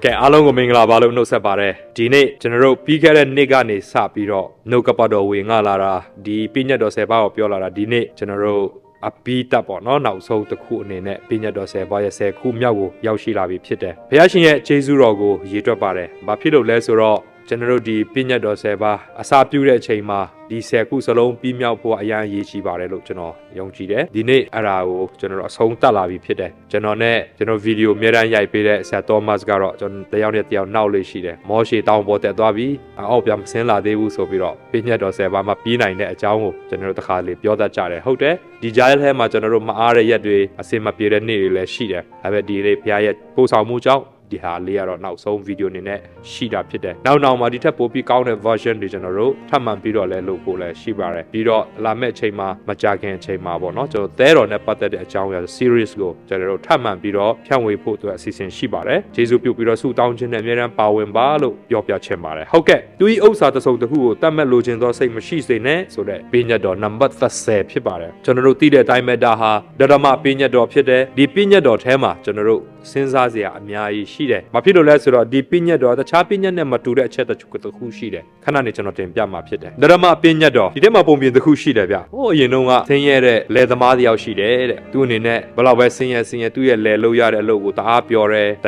ကဲ့အားလုံးကိုမင်္ဂလာပါလို့နှုတ်ဆက်ပါတယ်ဒီနေ့ကျွန်တော်တို့ပြီးခဲ့တဲ့နေ့ကနေစပြီးတော့နှုတ်ကပတ်တော်ဝင်ငှလာတာဒီပြည့်ညတ်တော်10ပါးကိုပြောလာတာဒီနေ့ကျွန်တော်တို့အပီးတပ်ပေါ့နော်နောက်ဆုံးတစ်ခုအနေနဲ့ပြည့်ညတ်တော်10ပါးရဲ့10ခုမြောက်ကိုရောက်ရှိလာပြီဖြစ်တယ်ဘုရားရှင်ရဲ့ကျေးဇူးတော်ကိုရည်တွက်ပါတယ်ဘာဖြစ်လို့လဲဆိုတော့ကျွန်တော်တို့ဒီပြည့်ညတ်တော်10ပါးအစာပြုတဲ့အချိန်မှာဒီ10ခုစလုံးပြီးမြောက်ဖို့အရန်အရေးကြီးပါတယ်လို့ကျွန်တော်ယုံကြည်တယ်ဒီနေ့အဲ့ဒါကိုကျွန်တော်အဆုံးသတ်လာပြီဖြစ်တယ်ကျွန်တော်နဲ့ကျွန်တော်ဗီဒီယိုအများတန်းရိုက်ပေးတဲ့ဆရာသောမတ်ကတော့ကျွန်တော်တယောက်နဲ့တယောက်နောက်လေးရှိတယ်မောရှေတောင်ပေါ်တက်သွားပြီးအောက်ပြန်မဆင်းလာသေးဘူးဆိုပြီးတော့ပြည့်ညတ်တော်10ပါးမှာပြီးနိုင်တဲ့အကြောင်းကိုကျွန်တော်တို့တစ်ခါလေးပြောတတ်ကြတယ်ဟုတ်တယ်ဒီကြားထဲမှာကျွန်တော်တို့မအားတဲ့ရက်တွေအစင်မပြေတဲ့နေ့တွေလည်းရှိတယ်ဒါပေမဲ့ဒီနေ့ဘုရားရဲ့ပို့ဆောင်မှုကြောင့်ဒီဟာလေးကတော့နောက်ဆုံးဗီဒီယိုအနေနဲ့ရှိတာဖြစ်တယ်နောက်မှာဒီထက်ပိုပြီးကောင်းတဲ့ version တွေကျွန်တော်တို့ထပ်မံပြီးတော့လည်းလုပ်ဖို့လည်းရှိပါတယ်ပြီးတော့လာမယ့်အချိန်မှာမကြာခင်အချိန်မှာပေါ့နော်ကျွန်တော်သဲတော်နဲ့ပတ်သက်တဲ့အကြောင်းအရာ series ကိုကျွန်တော်တို့ထပ်မံပြီးတော့ဖြန့်ဝေဖို့အတွက်အစီအစဉ်ရှိပါတယ်ကျေးဇူးပြုပြီးတော့ဆုတောင်းခြင်းနဲ့အမြဲတမ်းပါဝင်ပါလို့ပြောပြချင်ပါတယ်ဟုတ်ကဲ့သူဤဥစ္စာတစ်စုံတစ်ခုကိုတတ်မှတ်လိုချင်သောစိတ်မရှိစေနဲ့ဆိုတဲ့ပညတ်တော်နံပါတ်30ဖြစ်ပါတယ်ကျွန်တော်တို့သိတဲ့အတိုင်းပဲဒါဟာဒရမပညတ်တော်ဖြစ်တယ်ဒီပညတ်တော်ထဲမှာကျွန်တော်တို့စဉ်းစားစရာအများကြီးရှိတယ်။ဘာဖြစ်လို့လဲဆိုတော့ဒီပညတ်တော်တခြားပညတ်နဲ့မတူတဲ့အချက်တစ်ခုရှိတယ်။ခဏနေကျွန်တော်တင်ပြမှာဖြစ်တယ်။ဒရမပညတ်တော်ဒီထဲမှာပုံပြင်တစ်ခုရှိတယ်ဗျ။ဟိုအရင်တုန်းကဆင်းရဲတဲ့လယ်သမားတယောက်ရှိတယ်တဲ့။သူ့အနေနဲ့ဘယ်လောက်ပဲဆင်းရဲသူ့ရဲ့လယ်လုပ်ရတဲ့အလုပ်ကိုတအားပြောတယ်။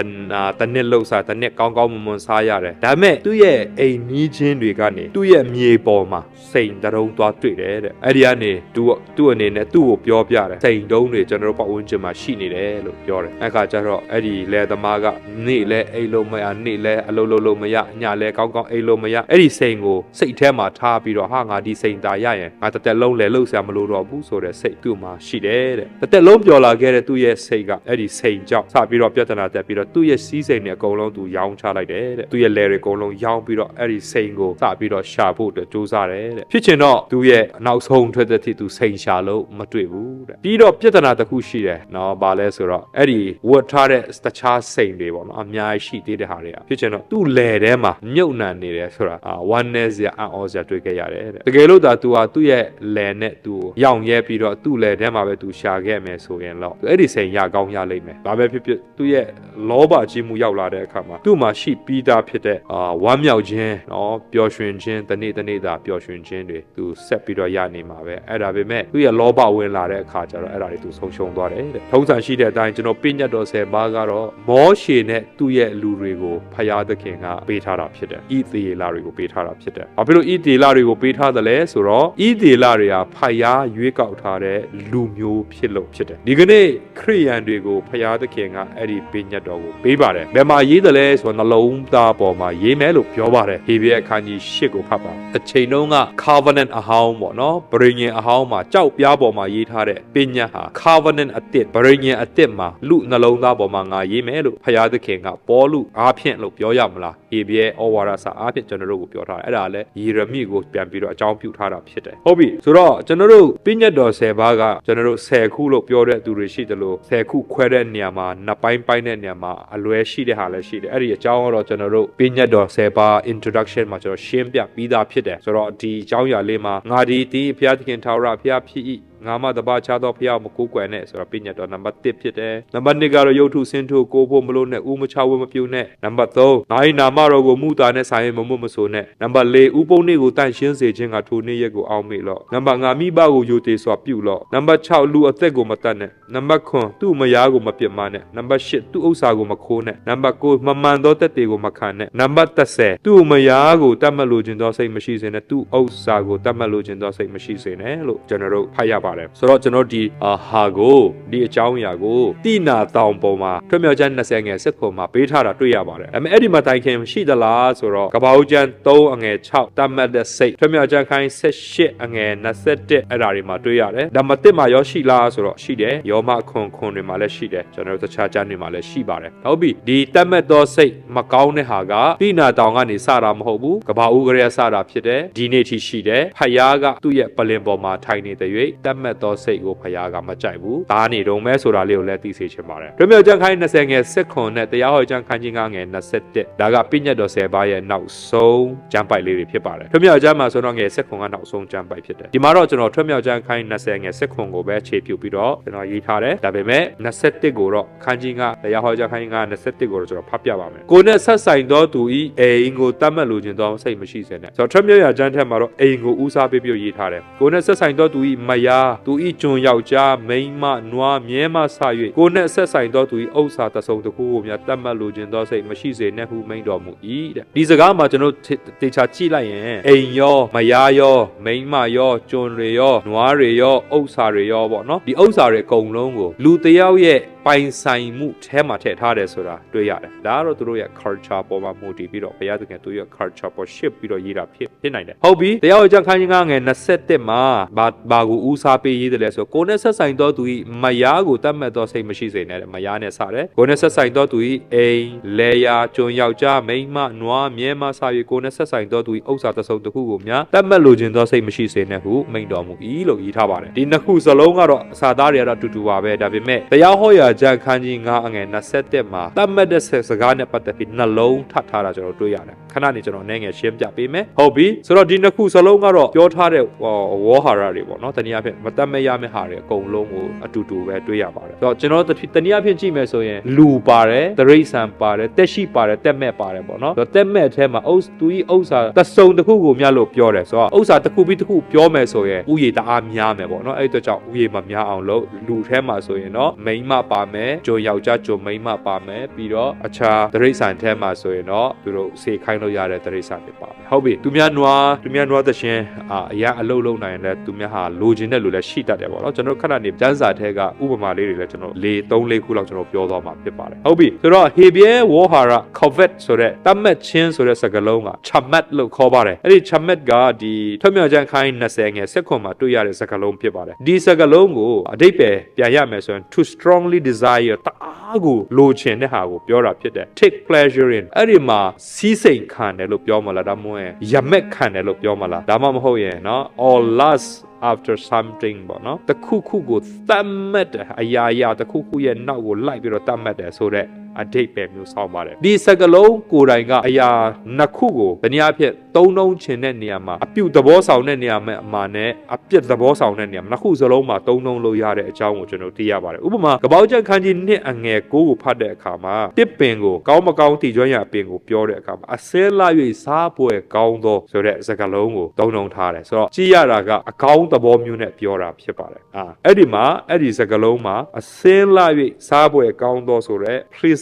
တနစ်လှုပ်စားတနစ်ကောင်းမွန်စားရတယ်။ဒါပေမဲ့သူ့ရဲ့အိမ်နီးချင်းတွေကနေသူ့ရဲ့မြေပေါ်မှာစိန်တရုံသွားတွေ့တယ်တဲ့။အဲ့ဒီကနေသူ့အနေနဲ့သူ့ကိုပြောပြတယ်။စိန်တုံးတွေကျွန်တော်တို့ပတ်ဝန်းကျင်မှာရှိနေတယ်လို့ပြောတယ်။အဲ့ခါကျတော့အဲ့ဒီလယ်သမားကနေ့လဲအိတ်လို့မရနေ့လဲအလုပ်လုပ်မရညလဲကောင်းအိတ်လို့မရအဲ့ဒီစိန်ကိုစိတ်ထဲမှာထားပြီးတော့ဟာငါဒီစိန်သာရရင်ငါတစ်သက်လုံးလဲလှုပ်ရှားမလို့တော့ဘူးဆိုတဲ့စိတ်သူ့မှာရှိတယ်တဲ့တစ်သက်လုံးပျော်လာခဲ့တဲ့သူ့ရဲ့စိတ်ကအဲ့ဒီစိန်ကြောင့်စပြီးတော့ပြဿနာတက်ပြီးတော့သူ့ရဲ့စီးစိန်တွေအကုန်လုံးသူရောင်းချလိုက်တယ်တဲ့သူ့ရဲ့လယ်တွေအကုန်လုံးရောင်းပြီးတော့အဲ့ဒီစိန်ကိုစပြီးတော့ရှာဖို့အတွက်ကြိုးစားတယ်တဲ့ဖြစ်ချင်တော့သူ့ရဲ့နောက်ဆုံးထွက်တဲ့ထိသူစိန်ရှာလို့မတွေ့ဘူးတဲ့ပြီးတော့ပြဿနာတစ်ခုရှိတယ်နော်ဘာလဲဆိုတော့အဲ့ဒီဝတ်ထားတဲ့တခြားစိန်တွေပေါ့နော်အများကြီးရှိသေးတဲ့ဟာတွေကဖြစ်ချင်တော့သူ့လယ်ထဲမှာမြုပ်နှံနေတယ်ဆိုတာone net စရာအော်စရာတွေ့ခဲ့ရတယ်တဲ့တကယ်လို့ဒါသူဟာသူ့ရဲ့လယ်နဲ့သူရောင်ရဲပြီးတော့သူ့လယ်ထဲမှာပဲသူရှာခဲ့မယ်ဆိုရင်တော့အဲ့ဒီစိန်ရကောင်းရလိမ့်မယ်ဒါပဲဖြစ်သူ့ရဲ့လောဘကြီးမှုရောက်လာတဲ့အခါမှာသူ့မှာရှိပြီးသားဖြစ်တဲ့ဝမ်းမြောက်ခြင်းနော်ပျော်ရွှင်ခြင်းတနေ့သာပျော်ရွှင်ခြင်းတွေသူဆက်ပြီးတော့ရနေမှာပဲအဲ့ဒါပေမဲ့သူ့ရဲ့လောဘဝင်လာတဲ့အခါကျတော့အဲ့ဒါတွေသူဆုံးရှုံးသွားတယ်တဲ့ထုံးစံရှိတဲ့အတိုင်းကျွန်တော်ပြညတ်တော်10ပါးကတော့မောရှေနဲ့သူ့ရဲ့လူတွေကိုဖယားသခင်ကပေးထားတာဖြစ်တယ်ဣသေလတွေကိုပေးထားတာဖြစ်တယ်ဘာဖြစ်လို့ဣသေလတွေကိုပေးထားတယ်လဲဆိုတော့ဣသေလတွေကဖယားရွေးကောက်ထားတဲ့လူမျိုးဖြစ်လို့ဖြစ်တယ်ဒီကနေ့ခရိယန်တွေကိုဖယားသခင်ကအဲ့ဒီပေးညတ်တော်ကိုပေးပါတယ်ဘယ်မှာရေးတယ်လဲဆိုတော့နှလုံးသားပေါ်မှာရေးမယ်လို့ပြောပါတယ်ဟေဘရဲအခန်းကြီး10ကိုဖတ်ပါအချိန်တုန်းက covenant အဟောင်းပေါ့နော်ပရိညင်အဟောင်းမှာကြောက်ပြားပေါ်မှာရေးထားတဲ့ပေးညတ်ဟာ covenant အသစ်ပရိညင်အသစ်မှာလူနှလုံးသားပေါ်မှာငါရေးမယ်လို့ဖယားသခင်ကပေါ်လူအားဖြင့်လို့ပြောရမလားဟေဘရဲဩဝါဒစာအားဖြင့်ကျွန်တော်တို့ကိုပြောထားတယ်အဲ့ဒါလည်းယေရမိကိုပြန်ပြီးတော့အကြောင်းပြုထားတာဖြစ်တယ်ဟုတ်ပြီဆိုတော့ကျွန်တော်တို့ပြညတ်တော်10ပါးကကျွန်တော်တို့10ခုလို့ပြောတဲ့သူတွေရှိတယ်လို့10ခုခွဲတဲ့နေရာမှာနှစ်ပိုင်းတဲ့နေရာမှာအလွဲရှိတဲ့ဟာလည်းရှိတယ်အဲ့ဒီအကြောင်းကတော့ကျွန်တော်တို့ပြညတ်တော်10ပါး introduction မှာကျွန်တော်ရှင်းပြပြီးသားဖြစ်တယ်ဆိုတော့ဒီအကြောင်းအရာလေးမှာငါဒီဘုရားသခင်ထာဝရဘုရားဖြစ်၏ငါမတပါချသောဖျားမကိုးကွယ်နဲ့ဆိုတော့ပြညတ်တော်နံပါတ်1ဖြစ်တယ်နံပါတ်2ကတော့ရုပ်ထုဆင်းထုကိုးဖို့မလို့နဲ့ဥမချဝမပြုနဲ့နံပါတ်3နိုင်နာမတော်ကိုမူတာနဲ့ဆိုင်မမမဆိုနဲ့နံပါတ်4ဥပုံနေ့ကိုတန့်ရှင်းစေခြင်းကထိုနေ့ရက်ကိုအောက်မေ့လော့နံပါတ်5မိဘကိုယိုသေးစွာပြုလော့နံပါတ်6လူအသက်ကိုမတတ်နဲ့နံပါတ်9သူ့မယားကိုမပြစ်မှားနဲ့နံပါတ်8သူ့ဥစ္စာကိုမခိုးနဲ့နံပါတ်9မမှန်သောတက်တွေကိုမခံနဲ့နံပါတ်10သူ့မယားကိုတတ်မှတ်လိုခြင်းသောစိတ်မရှိစေနဲ့သူ့ဥစ္စာကိုတတ်မှတ်လိုခြင်းသောစိတ်မရှိစေနဲ့လို့ကျွန်တော်တို့ဖတ်ရပါတယ်ဆိုတော့ကျွန်တော်ဒီဟာကိုဒီအကြောင်းအရာကိုတိနာတောင်ပေါ်မှာထွတ်မြောက်ကျမ်း20ငယ်စစ်ခုမှာပေးထားတာတွေ့ရပါတယ်ဒါပေမဲ့အဲ့ဒီမှာတိုင်ခင်ရှိသလားဆိုတော့ကပ္ပဦးကျမ်း3အငယ်6တတ်မှတ်တဲ့စိတ်ထွတ်မြောက်ကျမ်းခိုင်း18အငယ်21အဲ့ဒါတွေမှာတွေ့ရတယ်ဒါမတစ်မှာရောရှိလားဆိုတော့ရှိတယ်ယောမခွန်တွေမှာလည်းရှိတယ်ကျွန်တော်တို့တခြားကျမ်းတွေမှာလည်းရှိပါတယ်ဟုတ်ပြီဒီတတ်မှတ်သောစိတ်မကောင်းတဲ့ဟာကတိနာတောင်ကနေစတာမဟုတ်ဘူးကပ္ပဦးကလေးစတာဖြစ်တယ်ဒီနေ့ထိရှိတယ်ဖယားကသူ့ရဲ့ပလင်ပေါ်မှာထိုင်နေတဲ့၍တတ်မှ မဲ့သောစိတ်ကိုဖယားကမကြိုက်ဘူးဒါနေတော့မဲဆိုတာလေးကိုလည်းသိစေချင်ပါတယ်ထွေးမြောက်ကျမ်းခန်းကြီး20ငယ်16နဲ့တရားဟောကျမ်းခန်းကြီး9ငယ်21ဒါကပြည့်ညတ်တော်10ပါးရဲ့နောက်ဆုံးကျမ်းပိုက်လေးတွေဖြစ်ပါတယ်ထွေးမြောက်ကျမ်းမှာဆိုတော့ငယ်16ကနောက်ဆုံးကျမ်းပိုက်ဖြစ်တယ်ဒီမှာတော့ကျွန်တော်ထွေးမြောက်ကျမ်းခန်း20ငယ်16ကိုပဲအခြေပြုပြီးတော့ကျွန်တော်ရေးထားတယ်ဒါပေမဲ့21ကိုတော့ခန်းကြီး9တရားဟောကျမ်းခန်းကြီး9 21ကိုတော့ကျွန်တော်ဖတ်ပြပါမယ်ကိုနဲ့ဆက်ဆိုင်သောသူဤအိမ်ကိုတတ်မှတ်လိုခြင်းသောစိတ်မရှိစေနဲ့ဆိုတော့ထွေးမြောက်ကျမ်းထက်မှာတော့အိမ်ကိုဦးစားပေးပြီးရေးထားတယ်ကိုနဲ့ဆက်ဆိုင်သောသူဤမယားသူဤကျွန်ယောက်ျားမိန်းမနွားမြဲမဆ၍ကိုနဲ့ဆက်ဆိုင်သောသူဤဥစ္စာတစုံတစ်ခုကိုများတတ်မှတ်လိုခြင်းသောစိတ်မရှိစေနဲ့ဟုမိန့်တော်မူ၏တဲ့ဒီစကားမှာကျွန်တော်တေချာကြည့်လိုက်ရင်အိမ်ရောမယားရောမိန်းမရောကျွန်တွေရောနွားတွေရောဥစ္စာတွေရောပေါ့နော်ဒီဥစ္စာတွေအကုန်လုံးကိုလူတစ်ယောက်ရဲ့ပိုင်ဆိုင်မှုထဲမှာထည့်ထားတယ်ဆိုတာတွေ့ရတယ်ဒါကတော့သူတို့ရဲ့ culture ပေါ်မှာမူတည်ပြီးတော့ဘုရားသခင်သူရဲ့ culture ပေါ် shift ပြီးတော့ရေးတာဖြစ်နိုင်တယ်ဟုတ်ပြီတရားဟောကျမ်းခန်းကြီး9ငယ်21မှာဘာကိုဦးစားပေးရေးတယ်လဲဆိုကိုနဲ့ဆက်ဆိုင်သောသူဤမယားကိုတတ်မှတ်သောစိတ်မရှိစေနဲ့မယားနဲ့စတယ်ကိုနဲ့ဆက်ဆိုင်သောသူဤအိမ်လေယာကျွန်ယောက်ျားမိန်းမနွားမြဲမဆ၍ကိုနဲ့ဆက်ဆိုင်သောသူဤဥစ္စာတစုံတစ်ခုကိုများတတ်မှတ်လိုခြင်းသောစိတ်မရှိစေနဲ့ဟုမိန့်တော်မူ၏လို့ရေးထားပါတယ်ဒီနှစ်ခုစလုံးကတော့အစာသားတွေကတော့အတူတူပါပဲဒါပေမဲ့တရားဟောရာကျမ်းခန်းကြီး9အငယ်21မှာတတ်မှတ်တဲ့စကားနဲ့ပတ်သက်ပြီးနှလုံးထပ်ထားတာကျွန်တော်တွေ့ရတယ်ခဏနေကျွန်တော်အနေငယ်ရှင်းပြပေးမယ်ဟုတ်ပြီဆိုတော့ဒီနှစ်ခုစလုံးကတော့ပြောထားတဲ့ဝေါ်ဟာရတွေပေါ့နော်တနည်းအားဖြင့်မတတ်မဲ့ရမယ့်ဟာတွေအကုန်လုံးကိုအတူတူပဲတွေ့ရပါတယ်ဆိုတော့ကျွန်တော်တနည်းအားဖြင့်ကြည့်မယ်ဆိုရင်လူပါတယ်တရိษံပါတယ်တက်ရှိပါတယ်တက်မဲ့ပါတယ်ပေါ့နော်ဆိုတော့တက်မဲ့အဲမှာသူဤဥစ္စာတစုံတစ်ခုကိုမြတ်လို့ပြောတယ်ဆိုတော့ဥစ္စာတစ်ခုပြီးတစ်ခုပြောမယ်ဆိုရင်ဥယေတအားများမယ်ပေါ့နော်အဲ့အတွက်ကြောင့်ဥယေမများအောင်လို့လူထဲမှာဆိုရင်တော့မိန်းမပါမယ်ကျွန်ယောက်ျားကျွန်မိန်းမပါမယ်ပြီးတော့အခြားတရိษံထဲမှာဆိုရင်တော့သူတို့စေခိုင်းလို့ရတဲ့တရိษံတွေပါမယ်ဟုတ်ပြီသူများနွားသရှင်အရာအလုပ်လုပ်နိုင်လဲသူများဟာလိုချင်တဲ့လူလည်းရှိတတ်တယ်ပေါ့နော်ကျွန်တော်ခဏနေကျမ်းစာထဲကဥပမာလေးတွေလည်းကျွန်တော်3-4ခုလောက်ကျွန်တော်ပြောသွားမှာဖြစ်ပါတယ်ဟုတ်ပြီဆိုတော့ဟေဘရဲဝေါ်ဟာရ covet ဆိုတဲ့တတ်မှတ်ခြင်းဆိုတဲ့စကားလုံးက chamet လို့ခေါ်ပါတယ်အဲ့ဒီ chamet ကဒီထွတ်မြောက်ကျမ်းခန်း20ငယ်16မှာတွေ့ရတဲ့စကားလုံးဖြစ်ပါတယ်ဒီစကားလုံးကိုအဓိပ္ပာယ်ပြန်ရမယ်ဆိုရင် to strongly desire တအားကိုလိုချင်တဲ့ဟာကိုပြောတာဖြစ်တယ် take pleasure in အဲ့ဒီမှာစီးစိမ်ခံတယ်လို့ပြောမလားဒါမှမဟုတ်ရမက်ခံတယ်လို့ပြောမလားဒါမှမဟုတ်ရင်เนาะ all lust after something ပေါ့နော်တခုခုကိုသတ်မှတ်တယ်အရာတခုခုရဲ့နောက်ကိုလိုက်ပြီးတော့သတ်မှတ်တယ်ဆိုတဲ့အဓိပ္ပာယ်မျိုးဆောင်ပါတယ်ဒီစကားလုံးကိုယ်တိုင်ကအရာနှစ်ခုကိုတနည်းအားဖြင့်သုံးလုံးချင်တဲ့နေရာမှာအပြုတ်သဘောဆောင်တဲ့နေရာမှာအမှန်နဲ့အပြစ်သဘောဆောင်တဲ့နေရာမှာနှစ်ခုစလုံးမှာသုံးလုံးလို့ရတဲ့အကြောင်းကိုကျွန်တော်သိရပါတယ်ဥပမာကပောက်ချက်ခန်းကြီး1အငယ်9ကိုဖတ်တဲ့အခါမှာတစ်ပင်ကိုကောင်းမကောင်းတည်ကျွမ်းရအပင်ကိုပြောတဲ့အခါမှာအစဲလာ၍စားပွဲကောင်းသောဆိုတဲ့စကားလုံးကိုသုံးလုံးထားတယ်ဆိုတော့ကြည့်ရတာကအကောင်းသဘောမျိုးနဲ့ပြောတာဖြစ်ပါတယ်အဲ့ဒီမှာအဲ့ဒီစကားလုံးမှာအစဲလာ၍စားပွဲကောင်းသောဆိုတဲ့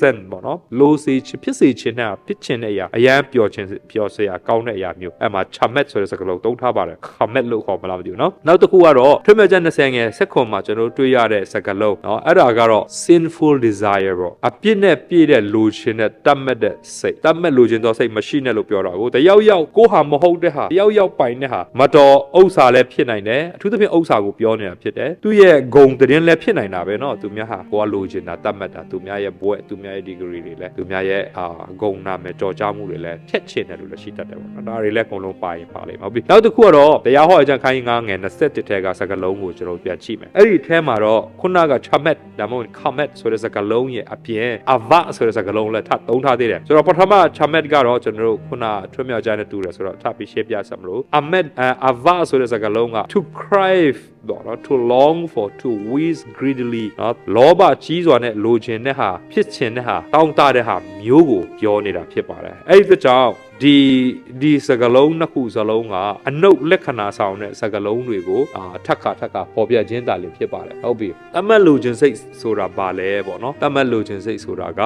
ပေါ့နော်လိုစီဖြစ်စေခြင်းနဲ့ဖြစ်ခြင်းတဲ့အရာအရန်ပျော်ခြင်းပျော်စရာကောင်းတဲ့အရာမျိုးအဲ့မှာ chamet ဆိုတဲ့စကားလုံးသုံးထားပါတယ် chamet လို့ခေါ်မလားမသိဘူးเนาะနောက်တစ်ခုကတော့ထွေးမြောက်ကျမ်း20ငယ်16မှာကျွန်တော်တွေ့ရတဲ့စကားလုံးเนาะအဲ့ဒါကတော့ sinful desire ပေါ့အပြစ်နဲ့ပြည့်တဲ့လိုချင်တဲ့တတ်မှတ်တဲ့စိတ်တတ်မှတ်လိုချင်သောစိတ်မရှိနဲ့လို့ပြောတာကိုတယောက်ယောက်ကိုဟာမဟုတ်တဲ့ဟာတယောက်ယောက်ပိုင်တဲ့ဟာမတော်ဥစ္စာလည်းဖြစ်နိုင်တယ်အထူးသဖြင့်ဥစ္စာကိုပြောနေတာဖြစ်တယ်သူရဲ့ဂုံတရင်လည်းဖြစ်နိုင်တာပဲเนาะသူများဟာကိုကလိုချင်တာတတ်မှတ်တာသူများရဲ့ဘွဲ့သူများရဲ့ degree တွေလည်းသူများရဲ့ဂုဏ်နာမယ်ကြော်ကြားမှုတွေလည်းဖြတ်ချင်တယ်လို့လည်းရှိတတ်တယ်ပေါ့နော်ဒါတွေလည်းအကုန်လုံးပါရင်ပါလိမ့်မယ်ဟုတ်ပြီနောက်တစ်ခုကတော့တရားဟောအကျမ်းခန်းကြီး9ငယ်21ထဲကစကားလုံးကိုကျွန်တော်ပြန်ကြည့်မယ်အဲ့ဒီထဲမှာတော့ခုနက chamet ဒါမှမဟုတ် comet ဆိုတဲ့စကားလုံးရဲ့အပြင် ava ဆိုတဲ့စကားလုံးလည်းထပ်သုံးထားသေးတယ်ဆိုတော့ပထမ chamet ကတော့ကျွန်တော်တို့ခုနထွေးမြောက်ကျမ်းနဲ့တူတယ်ဆိုတော့ထပ်ပြီးရှင်းပြစမလို့ ava ဆိုတဲ့စကားလုံးက to crave to long for to wish greedily နော်လောဘကြီးစွာနဲ့လိုချင်တဲ့ဟာဖြစ်ချင်တဲ့ဟာတောင်းတတဲ့ဟာမျိုးကိုပြောနေတာဖြစ်ပါတယ်အဲ့ဒီကြောင့်ဒီစကားလုံးနှစ်ခုစလုံးကအနုတ်လက္ခဏာဆောင်တဲ့စကားလုံးတွေကိုထပ်ခါပေါ်ပြခြင်းတာလည်းဖြစ်ပါတယ်ဟုတ်ပြီတမတ်လိုခြင်းစိတ်ဆိုတာဘာလဲပေါ့နော်တမတ်လိုခြင်းစိတ်ဆိုတာက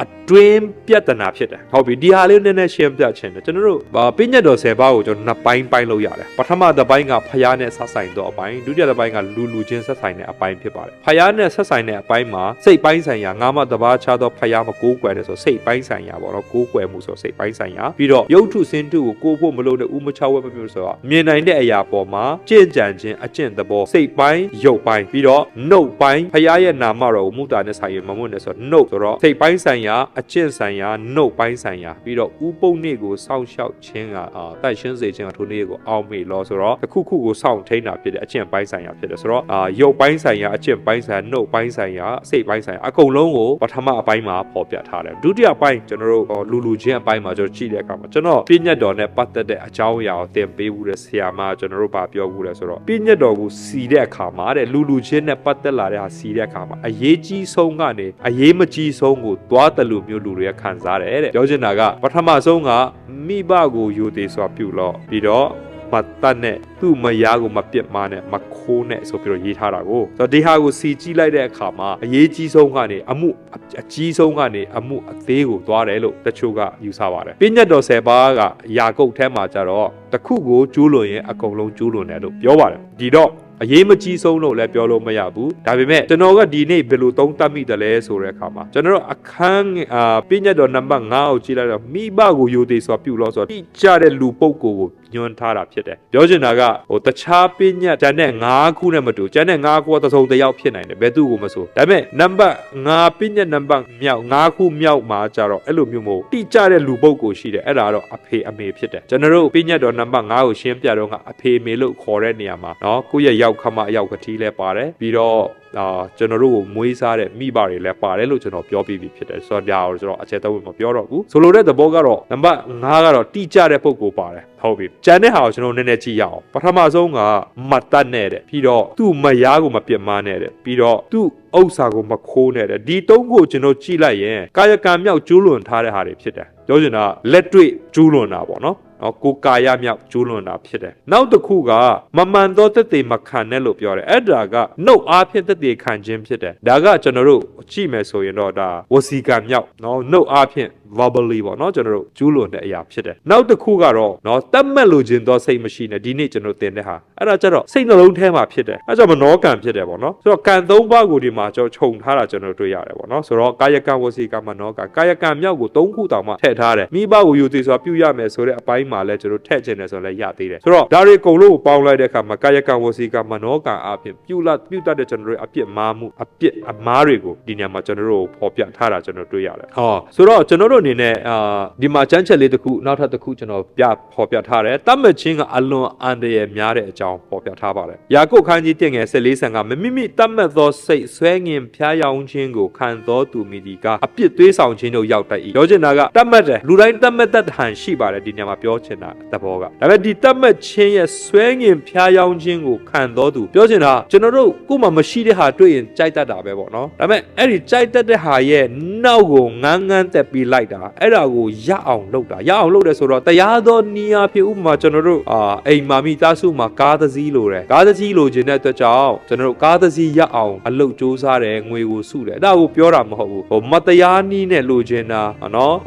အတွင်းပြဿနာဖြစ်တယ်ဟုတ်ပြီဒီဟာလေးနည်းနည်းရှင်းပြခြင်းတယ်ကျွန်တော်တို့ပညတ်တော်10ပါးကိုကျွန်တော်နှစ်ပိုင်းလို့ရတယ်ပထမတစ်ပိုင်းကဖျားနဲ့ဆက်ဆိုင်သောအပိုင်းဒုတိယတစ်ပိုင်းကလူချင်းဆက်ဆိုင်တဲ့အပိုင်းဖြစ်ပါတယ်ဖျားနဲ့ဆက်ဆိုင်တဲ့အပိုင်းမှာစိတ်ပိုင်းဆိုင်ရာငါးမတဘာချသောဖျားမကိုးကွယ်တဲ့ဆိုစိတ်ပိုင်းဆိုင်ရာပေါ့နော်ကိုးကွယ်မှုဆိုစိတ်ပိုင်းဆိုင်ရာ ပြီးတော့ရုပ်ထုစင်းထုကိုကိုဖို့မလို့တဲ့ဥမချဝဲမမျိုးဆိုတော့မြင်နိုင်တဲ့အရာပေါ်မှာကြင်ကြံခြင်းအကျင့်သဘောစိတ်ပိုင်းရုပ်ပိုင်းပြီးတော့နှုတ်ပိုင်းဖရားရဲ့နာမတော်ကိုမူတာနဲ့ဆိုင်ရမမွတ်နဲ့ဆိုတော့နှုတ်ဆိုတော့စိတ်ပိုင်းဆိုင်ရာအကျင့်ဆိုင်ရာနှုတ်ပိုင်းဆိုင်ရာပြီးတော့ဥပုံနေ့ကိုစောင့်ရှောက်ခြင်းကတိုက်ရှင်းစေခြင်းကထိုနေ့ကိုအောက်မေ့လို့ဆိုတော့တစ်ခုခုကိုစောင့်ထိန်းတာဖြစ်တဲ့အကျင့်ပိုင်းဆိုင်ရာဖြစ်တယ်ဆိုတော့ရုပ်ပိုင်းဆိုင်ရာအကျင့်ပိုင်းဆိုင်ရာနှုတ်ပိုင်းဆိုင်ရာစိတ်ပိုင်းဆိုင်ရာအကုန်လုံးကိုပထမအပိုင်းမှာပေါ်ပြထားတယ်ဒုတိယပိုင်းကျွန်တော်တို့လူချင်းအပိုင်းမှာကျွန်တော်ကြည့်တဲ့အခါမှာကျွန်တော်ပြည့်ညတ်တော်နဲ့ပတ်သက်တဲ့အကြောင်းအရာကိုသင်ပေးဘူးတဲ့ဆရာမကျွန်တော်တို့ဗာပြောဘူးလေဆိုတော့ပြည့်ညတ်တော်ကိုစီတဲ့အခါမှာတဲ့လူချင်းနဲ့ပတ်သက်လာတဲ့ဟာစီတဲ့အခါမှာအရေးကြီးဆုံးကနေအရေးမကြီးဆုံးကိုသွားတယ်လို့မျိုးလူတွေကခံစားတယ်တဲ့ပြောချင်တာကပထမဆုံးကမိဘကိုယူသေးစွာပြုလို့ပြီးတော့မတ်တနဲ့သူ့မယားကိုမပြစ်မှားနဲ့မခိုးနဲ့ဆိုပြီးတော့ရေးထားတာကိုဆိုတော့ဒီဟာကိုစီကြည့်လိုက်တဲ့အခါမှာအရေးကြီးဆုံးကနေအမှုအကြီးဆုံးကနေအမှုအသေးကိုသွားတယ်လို့တချို့ကယူဆပါတယ်ပြည့်ညတ်တော်10ပါးကယာကုပ်ထဲမှာကြတော့တစ်ခုကိုကျူးလွန်ရင်အကုန်လုံးကျူးလွန်တယ်လို့ပြောပါတယ်ဒီတော့အရေးမကြီးဆုံးလို့လည်းပြောလို့မရဘူးဒါပေမဲ့ကျွန်တော်ကဒီနေ့ဘယ်လိုသုံးသပ်မိတယ်လဲဆိုတဲ့အခါမှာကျွန်တော်အခန်းပြည့်ညတ်တော်နံပါတ်5ကိုကြည့်လိုက်တော့မိဘကိုယူသေးဆိုပြုလို့ဆိုတော့တိကျတဲ့လူပုဂ္ဂိုလ်ကိုညွှန်းထားတာဖြစ်တယ်ပြောချင်တာကတခြားပြည့်ညတ်တန်းနဲ့5ခုနဲ့မတူကျန်တဲ့5ခုကတစ်စုံတစ်ယောက်ဖြစ်နိုင်တယ်ဘယ်သူ့ကိုမဆိုဒါပေမဲ့နံပါတ်5ပြည့်ညတ်နံပါတ်မြောက်5ခုမြောက်မှာကြတော့အဲ့လိုမျိုးမို့တိကျတဲ့လူပုဂ္ဂိုလ်ရှိတယ်အဲ့ဒါတော့အဖေအမေဖြစ်တယ်ကျွန်တော်တို့ပြည့်ညတ်တော်နံပါတ်5ကိုရှင်းပြတော့ကအဖေအမေလို့ခေါ်တဲ့နေရာမှာเนาะကိုယ့်ရဲ့ရောက်ခမအယောက်ကတိလဲပါတယ်ပြီးတော့ကျွန်တော်တို့ကိုမွေးစားတဲ့မိဘတွေလည်းပါတယ်လို့ကျွန်တော်ပြောပြီးပြီဖြစ်တယ်ဆိုတော့ဒါကိုကျွန်တော်အခြေသုံးမပြောတော့ဘူးဆိုလိုတဲ့သဘောကတော့နံပါတ်5ကတော့တိကျတဲ့ပုံကိုပါတယ်ဟုတ်ပြီကျန်တဲ့ဟာကိုကျွန်တော်နည်းနည်းကြည့်ရအောင်ပထမဆုံးကမတ်တက်နဲ့တဲ့ပြီးတော့သူ့မယားကိုမပြစ်မှားနဲ့တဲ့ပြီးတော့သူ့ဥစ္စာကိုမခိုးနဲ့တဲ့ဒီ3ခုကျွန်တော်ကြည့်လိုက်ရင်ကာယကံမြောက်ကျူးလွန်ထားတဲ့ဟာတွေဖြစ်တယ်ပြောချင်တာလက်တွေ့ကျူးလွန်တာပေါ့နော်ကိုကာယမြောက်ကျူးလွန်တာဖြစ်တယ်နောက်တစ်ခုကမမှန်သောသက်သေမခံနဲ့လို့ပြောတယ်အဲ့ဒါကနှုတ်အားဖြင့်သက်သေခံခြင်းဖြစ်တယ်ဒါကကျွန်တော်တို့ကြည့်မယ်ဆိုရင်တော့ဒါဝစီကံမြောက်နှုတ်အားဖြင့် verbally ပေါ့နော်ကျွန်တော်တို့ကျူးလွန်တဲ့အရာဖြစ်တယ်နောက်တစ်ခုကတော့တတ်မှတ်လို့ခြင်းသောစိတ်မရှိနဲ့ဒီနေ့ကျွန်တော်သင်တဲ့ဟာအဲ့ဒါကျတော့စိတ်နှလုံးထဲမှာဖြစ်တယ်အဲ့ကြောင့်မနောကံဖြစ်တယ်ပေါ့နော်ဆိုတော့ကံ3ပါးကိုဒီမှာကျွန်တော်ခြုံထားတာကျွန်တော်တွေ့ရတယ်ပေါ့နော်ဆိုတော့ကာယကံဝစီကံမနောကံကာယကံမြောက်ကို3ခုတောင်မှထည့်ထားတယ်မိဘကိုယူသေးဆိုတာပြုရမယ်ဆိုတဲ့အပိုင်းမှာလဲကျွန်တော်ထည့်ခြင်းတယ်ဆိုတော့လည်းရသေးတယ်ဆိုတော့ဒါတွေအကုန်လုံးကိုပေါင်းလိုက်တဲ့အခါမှာကာယကံဝစီကံမနောကံအပြင်ပြုတတ်တဲ့ကျွန်တော်တို့အပြစ်မားမှုအပြစ်အမားတွေကိုဒီညမှာကျွန်တော်တို့ပေါ်ပြထားတာကျွန်တော်တွေ့ရတယ်ဆိုတော့ကျွန်တော်တို့အနေနဲ့ဒီမှာချမ်းချက်လေးတစ်ခုနောက်ထပ်တစ်ခုကျွန်တော်ပေါ်ပြထားတယ်တတ်မှတ်ခြင်းကအလွန်အန္တရာယ်များတဲ့အကြောင်းပေါ်ပြထားပါတယ်ယာကုပ်ခန်းကြီးတင်ငယ်14:5မိမိတတ်မှတ်သောစိတ်ဆွဲငင်ဖျားယောင်းခြင်းကိုခံသောသူမိဒီကအပြစ်သွေးဆောင်ခြင်းတို့ရောက်တတ်၏ပြောချင်တာကတတ်မှတ်တယ်လူတိုင်းတတ်မှတ်တတ်ဟန်ရှိပါတယ်ဒီညမှာပြောချင်တာသဘောကဒါပေမဲ့ဒီတတ်မှတ်ခြင်းရဲ့ဆွဲငင်ဖျားယောင်းခြင်းကိုခံသောသူပြောချင်တာကျွန်တော်တို့ကိုယ်မှမရှိတဲ့ဟာတွေ့ရင်ကြိုက်တတ်တာပဲပေါ့နော်ဒါပေမဲ့အဲ့ဒီကြိုက်တတ်တဲ့ဟာရဲ့နောက်ကိုငန်းတက်ပြီးလိုက်တာအဲ့ဒါကိုရအောင်လုပ်တာရအောင်လုပ်တယ်ဆိုတော့တရားသောနီးယားဖြစ်ဥပမာကျွန်တော်တို့အိမ်မာမိသားစုမှာကားတစ်စီးလိုတယ်ကားတစ်စီးလိုချင်တဲ့အတွက်ကြောင့်ကျွန်တော်တို့ကားတစ်စီးရအောင်အလုပ်စူးစမ်းတယ်ငွေကိုစုတယ်အဲ့ဒါကိုပြောတာမဟုတ်ဘူးမတရားနီးနဲ့လိုချင်တာနော်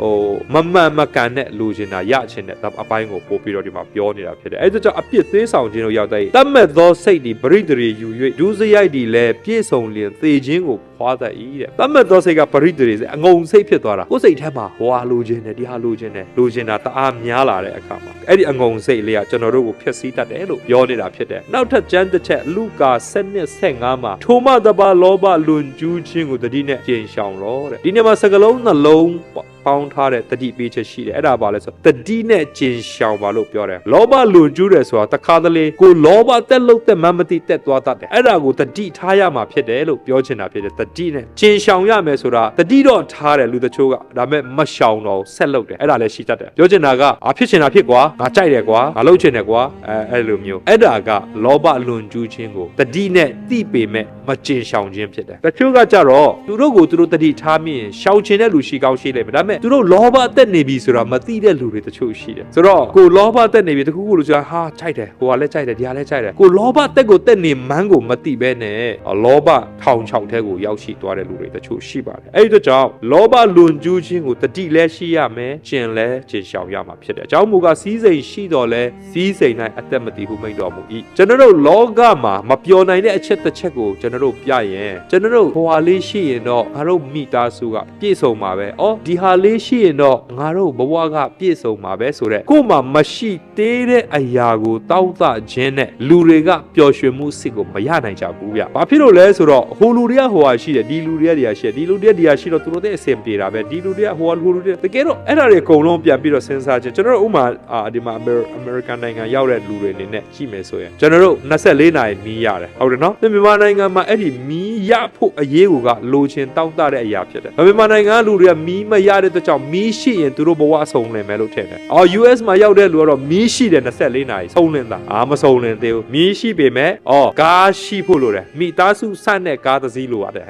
မမှန်မကန်နဲ့လိုချင်တာရချင်တဲ့အပိုင်းကိုပို့ပြီးတော့ဒီမှာပြောနေတာဖြစ်တယ်အဲ့ဒါကြောင့်အပြစ်သေးဆောင်ခြင်းတို့ရောက်တဲ့တတ်မဲ့သောစိတ်ဒီပရိသေရီယူ၍ဒုစရိုက်ဒီလည်းပြည့်စုံလျင်သေခြင်းကိုဖွာတတ်၏တဲ့တတ်မဲ့သောစိတ်ကပရိသေရီအငုံစိတ်ဖြစ်သွားတာကိုယ်စိတ်ထဲမှာဟွာလိုချင်တယ်ဒီဟာလိုချင်တာတအားများလာတဲ့အခါမှာအဲ့ဒီအငုံစိတ်လေးကကျွန်တော်တို့ကိုဖျက်ဆီးတတ်တယ်လို့ပြောနေတာဖြစ်တယ်နောက်ထပ်ကျမ်းတစ်ချက်လူကာ7:15မှာထိုမှတပါလောဘလွန်ကျူးခြင်းကိုတတိနဲ့ကျင်ရှောင်လို့တဲ့ဒီနေ့မှာစကလုံးနှလုံးပေါင်းထားတဲ့တတိပေးချက်ရှိတယ်အဲ့ဒါပါလဲဆိုတတိနဲ့ကျင်ရှောင်ပါလို့ပြောတယ်လောဘလွန်ကျူးတယ်ဆိုတာတခါတလေကိုလောဘတက်လို့တက်မှမသိတက်သွားတတ်တယ်အဲ့ဒါကိုတတိထားရမှာဖြစ်တယ်လို့ပြောချင်တာဖြစ်တယ်တတိနဲ့ကျင်ရှောင်ရမယ်ဆိုတာတတိတော့ထားတယ်လူတချို့ကဒါပေမဲ့မရှောင်တော့ဆက်လုပ်တယ်အဲ့ဒါလည်းရှိတတ်တယ်ပြောချင်တာကဖြစ်ချင်တာဖြစ်ကွာငါကြိုက်တယ်ကွာငါလုပ်ချင်တယ်ကွာအဲ့လိုမျိုးအဲ့ဒါကလောဘလွန်ကျူးခြင်းကိုတတိနဲ့သိပေမဲ့မကျင်ရှောင်ခြင်းဖြစ်တယ်တချို့ကကြတော့သူတို့ကိုသူတို့တတိထားမိရင်ရှောင်ချင်တဲ့လူရှိကောင်းရှိလိမ့်မယ်ဒါပေမဲ့သူတို့လောဘတက်နေပြီဆိုတာမသိတဲ့လူတွေတချို့ရှိတယ်ဆိုတော့ကိုလောဘတက်နေပြီတခုခုလို့ဆိုတာဟာကြိုက်တယ်ဟိုကလည်းကြိုက်တယ်ဒီကလည်းကြိုက်တယ်ကိုလောဘတက်ကိုတက်နေမှန်းကိုမသိဘဲနဲ့လောဘထောင်ချောက်ထဲကိုရောက်ရှိသွားတဲ့လူတွေတချို့ရှိပါတယ်အဲ့ဒီတော့ကြောင့်လောဘလွန်ကျူးခြင်းကိုတတိလည်းရှိရမယ်ကျင်လည်းကျင်ရှောင်ရမှာဖြစ်တယ်အကြောင်းမူကားစီးစိမ်ရှိတော်လဲစီးစိမ်၌အသက်မတည်ဟုမိန့်တော်မူ၏ကျွန်တော်တို့လောကမှာမပျော်နိုင်တဲ့အချက်တစ်ချက်ကိုကျွန်တော်တို့ပြရင်ကျွန်တော်တို့ဟိုဟာလေးရှိရင်တော့ငါတို့မိသားစုကပြည့်စုံမှာပဲဒီဟာ လေးရှိရင်တော့ငါတို့ဘဝကပြည့်စုံမှာပဲဆိုတဲ့ကို့မှာမရှိသေးတဲ့အရာကိုတောက်တခြင်းနဲ့လူတွေကပျော်ရွှင်မှုစိတ်ကိုမရနိုင်ကြဘူးဗျဘာဖြစ်လို့လဲဆိုတော့ဟိုလူတွေကဟိုဟာရှိတယ်ဒီလူတွေကဒီဟာရှိတယ်ဒီလူတွေကဒီဟာရှိတော့သူတို့တဲ့အဆင်ပြေတာပဲဒီလူတွေကဟိုလူတွေတကယ်တော့အဲ့ဒါတွေအကုန်လုံးပြန်ပြီးတော့စဉ်းစားခြင်းကျွန်တော်တို့ဥမာဒီမှာအမေရိကန်နိုင်ငံရောက်တဲ့လူတွေအနေနဲ့ရှိမယ်ဆိုရင်ကျွန်တော်တို့24နာရီမီးရတယ်ဟုတ်တယ်နော်မြန်မာနိုင်ငံမှာအဲ့ဒီမီးရဖို့အရေးကိုကလိုချင်တောင်းတတဲ့အရာဖြစ်တယ်မြန်မာနိုင်ငံကလူတွေကမီးမရတဲ့အတွက်ကြောင့်မီးရှိရင်သူတို့ဘဝဆုံးလင်မယ်လို့ထင်တယ်US မှာရောက်တဲ့လူကတော့မီးရှိတယ်24နာရီဆုံးလင်တာမဆုံးလင်သေးဘူးမီးရှိပေမဲ့ကားရှိဖို့လိုတယ်မိသားစုစတဲ့ကားတစ်စီးလိုရတယ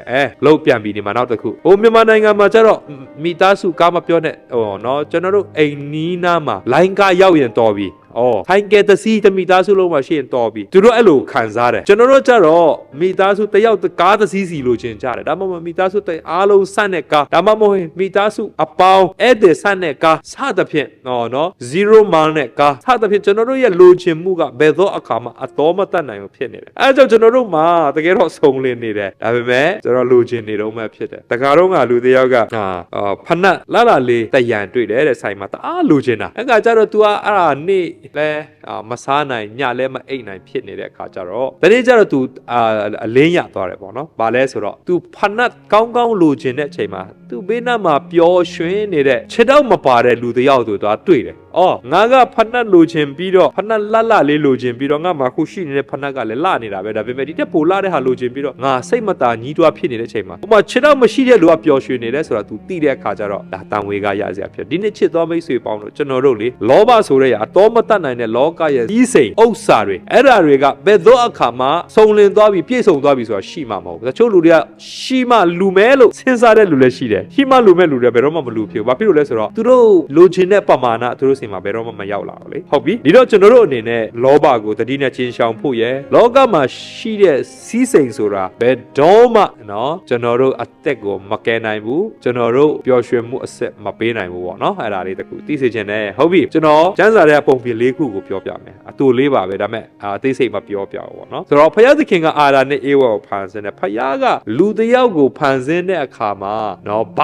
်လောက်ပြန်ပြီးဒီမှာနောက်တစ်ခုမြန်မာနိုင်ငံမှာကျတော့မိသားစုကားမပြောနဲ့နော်ကျွန်တော်တို့အိမ်နီးနားမှာလိုင်းကားရောက်ရင်တော်ပြီထိုင်ကဲတစီတမိသားစုလုံးမှာရှိရင်တော်ပြီသူတို့အဲ့လိုခံစားတယ်ကျွန်တော်တို့ကြတော့မိသားစုတယောက်ကားတစီစီလိုချင်ကြတယ်ဒါမှမဟုတ်မိသားစုအားလုံးစတဲ့ကားဒါမှမဟုတ်မိသားစုအပေါင်းအဲ့တဲ့စတဲ့ကားစသဖြင့်နော်0 mile နဲ့ကားစသဖြင့်ကျွန်တော်တို့ရဲ့လိုချင်မှုကဘယ်သောအခါမှအတော်မတတ်နိုင်ဘူးဖြစ်နေတယ်အဲ့ကြောင့်ကျွန်တော်တို့မှာတကယ်တော့ဆုံးလင်းနေတယ်ဒါပေမဲ့ကျွန်တော်လိုချင်နေတော့မှဖြစ်တယ်တခါတော့ကလူတယောက်ကဖနက်လာလေးတရံတွေ့တယ်တဲ့ဆိုင်မှာတအားလိုချင်တာအဲ့ကကြတော့ तू အဲ့ဒါနေ့လဲမစားနိုင်ညလဲမအိတ်နိုင်ဖြစ်နေတဲ့အခါကျတော့တနေ့ကျတော့ तू အလင်းရသွားတယ်ပေါ့နော်။ဘာလဲဆိုတော့ तू ဖနတ်ကောင်းကောင်းလိုချင်တဲ့အချိန်မှာ तू ဘေးနားမှာပျော်ရွှင်နေတဲ့ခြေတော့မပါတဲ့လူတစ်ယောက်သူသွားတွေ့တယ်။ငါကဖနတ်လိုချင်ပြီးတော့ဖနတ်လှလေးလိုချင်ပြီးတော့ငါမှခုရှိနေတဲ့ဖနတ်ကလည်းလှနေတာပဲဒါပေမဲ့ဒီတက်ပိုလှတဲ့ဟာလိုချင်ပြီးတော့ငါစိတ်မသာညီးတွားဖြစ်နေတဲ့အချိန်မှာဟိုမှာခြေတော့မရှိတဲ့လူကပျော်ရွှင်နေတယ်ဆိုတာ तू သိတဲ့အခါကျတော့ဒါတန်ဝေကရစရာဖြစ်ဒီနေ့ချစ်တော်မိတ်ဆွေပေါင်းတို့ကျွန်တော်တို့လေလောဘဆိုတဲ့အတော်မတတ်နိုင်တဲ့လောကရဲ့ကြီးစိန်ဥစ္စာတွေအဲ့ဓာတွေကဘယ်သောအခါမှစုံလင်သွားပြီးပြည့်စုံသွားပြီးဆိုတာရှိမှာမဟုတ်ဘူးတချို့လူတွေကရှိမှလူမဲလို့စဉ်းစားတဲ့လူလည်းရှိတယ်ရှိမှလူမဲလူတွေဘယ်တော့မှမလူဖြစ်ဘူးဘာဖြစ်လို့လဲဆိုတော့သူတို့လိုချင်တဲ့ပမာဏသူတို့စီမှာဘယ်တော့မှမရောက်လာဘူးလေဟုတ်ပြီဒီတော့ကျွန်တော်တို့အနေနဲ့လောဘကိုတတိနဲ့ချင်းရှောင်ဖို့ရယ်လောကမှာရှိတဲ့စီးစိမ်ဆိုတာဘယ်တော့မှနော်ကျွန်တော်တို့အသက်ကိုမကယ်နိုင်ဘူးကျွန်တော်တို့ပျော်ရွှင်မှုအဆက်မပေးနိုင်ဘူးပေါ့နော်အဲ့ဒါလေးတခုသိစေချင်တယ်ဟုတ်ပြီကျွန်တော်ကျမ်းစာတဲ့ပုံပြင်၄ခုကိုပြောပြမယ်အတူလေးပါပဲဒါပေမဲ့အသေးစိတ်မပြောပြဘူးပေါ့နော်ဆိုတော့ဖယားသခင်ကအာရာနဲ့အေဝါကိုဖန်ဆင်းတယ်ဖယားကလူတစ်ယောက်ကိုဖန်ဆင်းတဲ့အခါမှာနော်ဘာ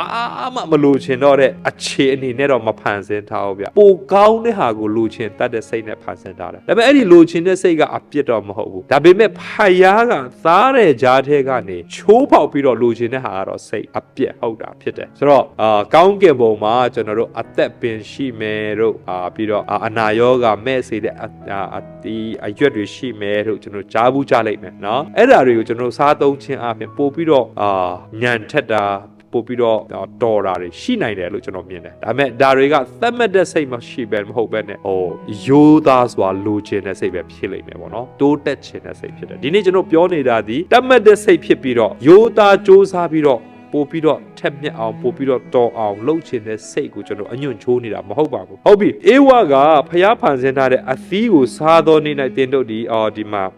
မှမလိုချင်တော့တဲ့အခြေအနေနဲ့တော့မဖန်ဆင်းထားဘူးဗျပိုကောင်းတဲ့ဟာကိုလိုချင်တတ်တဲ့စိတ်နဲ့ဖန်ဆင်းထားတယ်ဒါပေမဲ့အဲ့ဒီလိုချင်တဲ့စိတ်ကအပြစ်တော့မဟုတ်ဘူးဒါပေမဲ့ဖယားကသားတဲ့ကြားထဲကနေချိုးပေါက်ပြီးတော့လိုချင်တဲ့ဟာကတော့စိတ်အပြစ်ဟုတ်တာဖြစ်တယ်ဆိုတော့ကောင်းကင်ဘုံမှာကျွန်တော်တို့အသက်ပင်ရှိမယ်တို့ပြီးတော့အနာရောဂါမဲ့စေဒီအရွက်တွေရှိမယ်တို့ကျွန်တော်ကြားဘူးကြားလိုက်မယ်เนาะအဲ့ဒါတွေကိုကျွန်တော်စားသုံးခြင်းအပြင်ပို့ပြီးတော့ညံထက်တာပို့ပြီးတော့တော်တာတွေရှိနိုင်တယ်လို့ကျွန်တော်မြင်တယ်ဒါပေမဲ့ဒါတွေကသတ်မှတ်တဲ့စိတ်မရှိပဲမဟုတ်ပဲနဲ့ရိုးသားစွာလိုချင်တဲ့စိတ်ပဲဖြစ်လိမ့်မယ်ပေါ့နော်တိုးတက်ချင်တဲ့စိတ်ဖြစ်တယ်ဒီနေ့ကျွန်တော်ပြောနေတာဒီသတ်မှတ်တဲ့စိတ်ဖြစ်ပြီးတော့ရိုးသားစ조사ပြီးတော့ပို့ပြီးတော့ထက်မြက်အောင်ပို့ပြီးတော့တော်အောင်လှုပ်ချင်တဲ့စိတ်ကိုကျွန်တော်အညွန့်ချိုးနေတာမဟုတ်ပါဘူးဟုတ်ပြီအေဝါကဖျားဖန်ဆင်းထားတဲ့အသီးကိုစားသောနေ့၌တင်တို့ဒီဒီမှာ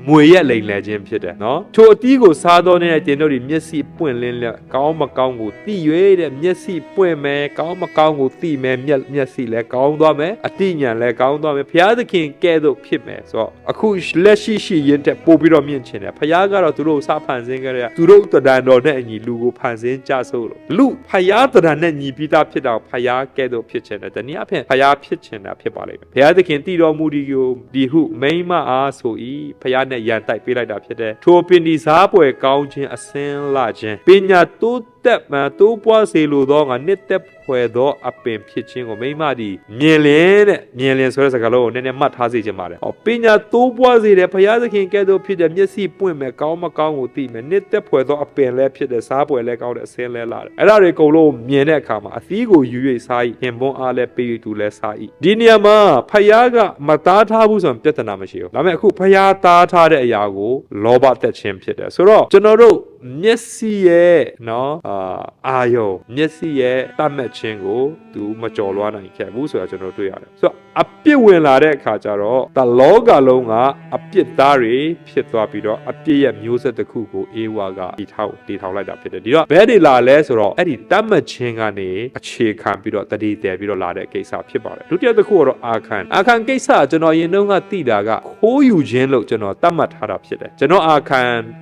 မွေရက်လိမ်လည်ခြင်းဖြစ်တယ်နော်ထိုအသီးကိုစားသောနေ့၌တင်တို့ဒီမျက်စိပွင့်လင်းလက်ကောင်းမကောင်းကိုသိ၍တဲ့မျက်စိပွင့်မယ်ကောင်းမကောင်းကိုသိမယ်မျက်စိလည်းကောင်းသွားမယ်အတိညာလည်းကောင်းသွားမယ်ဖျားသခင်ကဲ့သို့ဖြစ်မယ်ဆိုတော့အခုလက်ရှိရင်တဲ့ပို့ပြီးတော့မြင့်ချင်တယ်ဖျားကတော့သူတို့စားဖန်ဆင်းကြတဲ့သူတို့တဒံတော်နဲ့အညီလူကိုဖန်ဆင်းကြဆိုလို့လူဖယားတရနဲ့ညီပြီးသားဖြစ်တော့ဖယားကဲ့သို့ဖြစ်ချင်တယ်တနည်းအားဖြင့်ဖယားဖြစ်ချင်တာဖြစ်ပါလိမ့်မယ်ဘုရားသခင်တည်တော်မူဒီကိုဒီဟုမိမအားဆို၏ဖယားနဲ့ရန်တိုက်ပေးလိုက်တာဖြစ်တယ်ထိုပင်ဒီစားပွဲကောင်းခြင်းအစင်းလာခြင်းပညာတိုးတက်မှတိုးပွားစေလိုသောငါနှစ်သက်ဖွယ်သောအပင်ဖြစ်ခြင်းကိုမိမသည်မြင်လင်းဆိုတဲ့စကားလုံးကိုနည်းနည်းမှတ်ထားစေချင်ပါတယ်ပညာတိုးပွားစေတယ်ဘုရားသခင်ကဲ့သို့ဖြစ်တဲ့မျက်စိပွင့်မယ်ကောင်းမကောင်းကိုသိမယ်နှစ်သက်ဖွယ်သောအပင်လည်းဖြစ်တဲ့စားပွဲလည်းကောင်းတဲ့အစင်းလည်းလာတယ်အဲ့ဒါတွေအကုန်လုံးမြင်တဲ့အခါမှာအသီးကိုယူ၍စား၏ခင်ပွန်းအားလည်းပေး၍သူလည်းစား၏ဒီနေရာမှာဖယားကမသားထားဘူးဆိုရင်ပြဿနာမရှိဘူးဒါပေမဲ့အခုဖယားသားထားတဲ့အရာကိုလောဘတက်ခြင်းဖြစ်တယ်ဆိုတော့ကျွန်တော်တို့မျက်စိရဲ့နော်အာယုံမျက်စိရဲ့တတ်မှတ်ခြင်းကိုသူမကြော်လွှားနိုင်ခဲ့ဘူးဆိုတာကျွန်တော်တွေ့ရတယ်ဆိုတော့အပြစ်ဝင်လာတဲ့အခါကျတော့တလောကလုံးကအပြစ်သားတွေဖြစ်သွားပြီးတော့အပြစ်ရဲ့မျိုးဆက်တစ်ခုကိုအေဝါကတည်ထောင်လိုက်တာဖြစ်တယ်ဒီတော့ဘယ်တွေလာလဲဆိုတော့အဲ့ဒီတတ်မှတ်ခြင်းကနေအခြေခံပြီးတော့တတိတည်ပြီးတော့လာတဲ့ကိစ္စဖြစ်ပါတယ်ဒုတိယတစ်ခုကတော့အာခံကိစ္စကျွန်တော်ရင်တုန်းကသိတာကခိုးယူခြင်းလို့ကျွန်တော်တတ်မှတ်ထားတာဖြစ်တယ်ကျွန်တော်အာခံ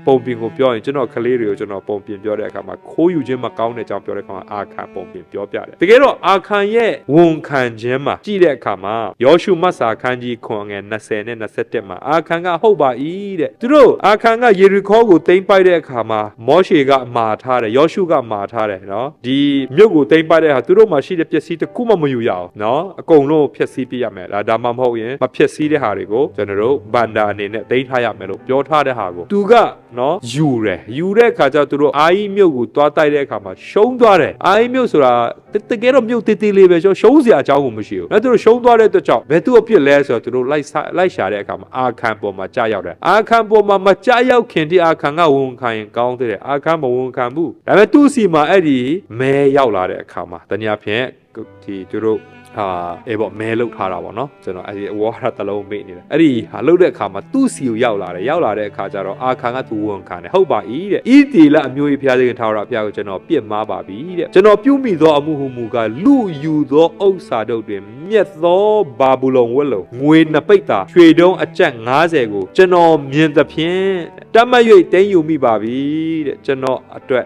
ပုံပြင်ကိုပြောရင်ကျွန်တော်ကလေး လေးတွေကိုကျွန်တော်ပုံပြင်ပြောတဲ့အခါမှာခိုးယူခြင်းမကောင်းတဲ့အကြောင်းပြောတဲ့အခါမှာအာခန်ပုံပြင်ပြောပြတယ်တကယ်တော့အာခန်ရဲ့ဝန်ခံခြင်းမှာကြည့်တဲ့အခါမှာယောရှုမတ်စာခန်းကြီးခွန်ငယ်20နဲ့21မှာအာခန်ကဟုတ်ပါ၏တဲ့သူတို့အာခန်ကယေရီခေါကိုသိမ်းပိုက်တဲ့အခါမှာမောရှေကမာထားတယ်ယောရှုကမာထားတယ်နော်ဒီမြို့ကိုသိမ်းပိုက်တဲ့ဟာသူတို့မှာရှိတဲ့ပစ္စည်းတစ်ခုမှမယူရအောင်နော်အကုန်လုံးဖျက်ဆီးပြရမယ်ဒါမှမဟုတ်ရင်မဖျက်ဆီးတဲ့ဟာတွေကိုကျွန်တော်တို့ဘန္တာအနေနဲ့သိမ်းထားရမယ်လို့ပြောထားတဲ့ဟာကိုသူကနော်ယူတဲ့အခါကျသူတို့အာယိမြို့ကိုတွားတိုက်တဲ့အခါမှာရှုံးသွားတယ်အာယိမြို့ဆိုတာတကယ်တော့မြို့တေးလေးပဲရှုံးစရာအကြောင်းကိုမရှိဘူးအဲ့သူတို့ရှုံးသွားတဲ့အတွက်ကြောင့်ဘယ်သူအဖြစ်လဲဆိုတော့သူတို့လိုက်ရှာတဲ့အခါမှာအာခန်ပေါ်မှာကြာရောက်တယ်အာခန်ပေါ်မှာမကြာရောက်ခင်ဒီအာခန်ကဝန်ခံရင်ကောင်းတဲ့အာခန်မဝန်ခံဘူးဒါပေမဲ့သူ့စီမှာအဲ့ဒီမဲရောက်လာတဲ့အခါမှာတနည်းအားဖြင့်ဒီသူတို့ပေါ့မဲလုတ်ထားတာပေါ့နော်ကျွန်တော်အဲ့ဒီဝါရတလုံးမေ့နေတယ်အဲ့ဒီဟာလုတ်တဲ့အခါမှာသူ့စီကိုရောက်လာတဲ့အခါကျတော့အာခန်ကသူဝန်ခံတယ်ဟုတ်ပါ၏တဲ့ဣတိလအမျိုးကြီးဘုရားသခင်ထာဝရဘုရားကိုကျွန်တော်ပြစ်မှားပါပြီတဲ့ကျွန်တော်ပြုမိသောအမှုဟုမူကလူယူသောဥစ္စာတို့တွင်မြက်သောဘာဘူးလုံဝက်လုံငွေနှစ်ပိတ်သာရွှေတုံးအကျပ်90ကိုကျွန်တော်မြင်သဖြင့်တတ်မှတ်၍တင်းယူမိပါပြီတဲ့ကျွန်တော်အတွက်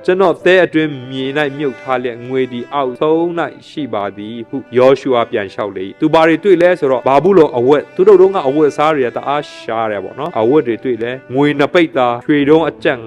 ကျွန်တော်သဲအတွင်းမြေ၌မြုပ်ထားလျက်ငွေဒီအောက်ဆုံး၌ရှိပါသည်ဟုယောရှုအားပြန်လျှောက်လေသူဘာတွေတွေ့လဲဆိုတော့ဘာဘူးလုံအဝက်သူတို့ကအဝက်စားတွေကတအားရှားတယ်ပေါ့နော်အဝက်တွေတွေ့လဲငွေနှစ်ပိတ်သာရွှေတုံးအကျပ်